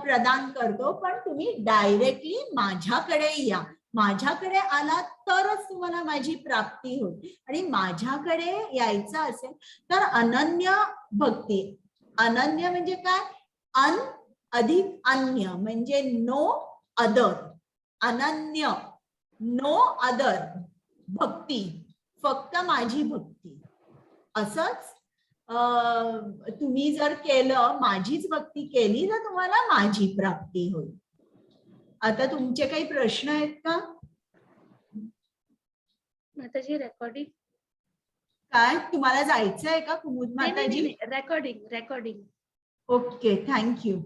Speaker 1: प्रदान करतो, पण तुम्ही डायरेक्टली माझ्याकडे या. माझ्याकडे आला तरच तुम्हाला माझी प्राप्ती होईल. आणि माझ्याकडे यायचं असेल तर अनन्य भक्ती. अनन्य म्हणजे काय? अन अधिक अन्य म्हणजे नो अदर. अनन्य, नो अदर भक्ती, फक्त माझी भक्ती. असंच तुम्ही जर केलं, माझीच भक्ती केली तर तुम्हाला माझी प्राप्ती होईल. आता तुमचे काही प्रश्न आहेत का?
Speaker 4: माताजी रेकॉर्डिंग
Speaker 1: काय तुम्हाला जायचं आहे का कुमुद माताजी?
Speaker 4: रेकॉर्डिंग.
Speaker 1: Okay, thank you.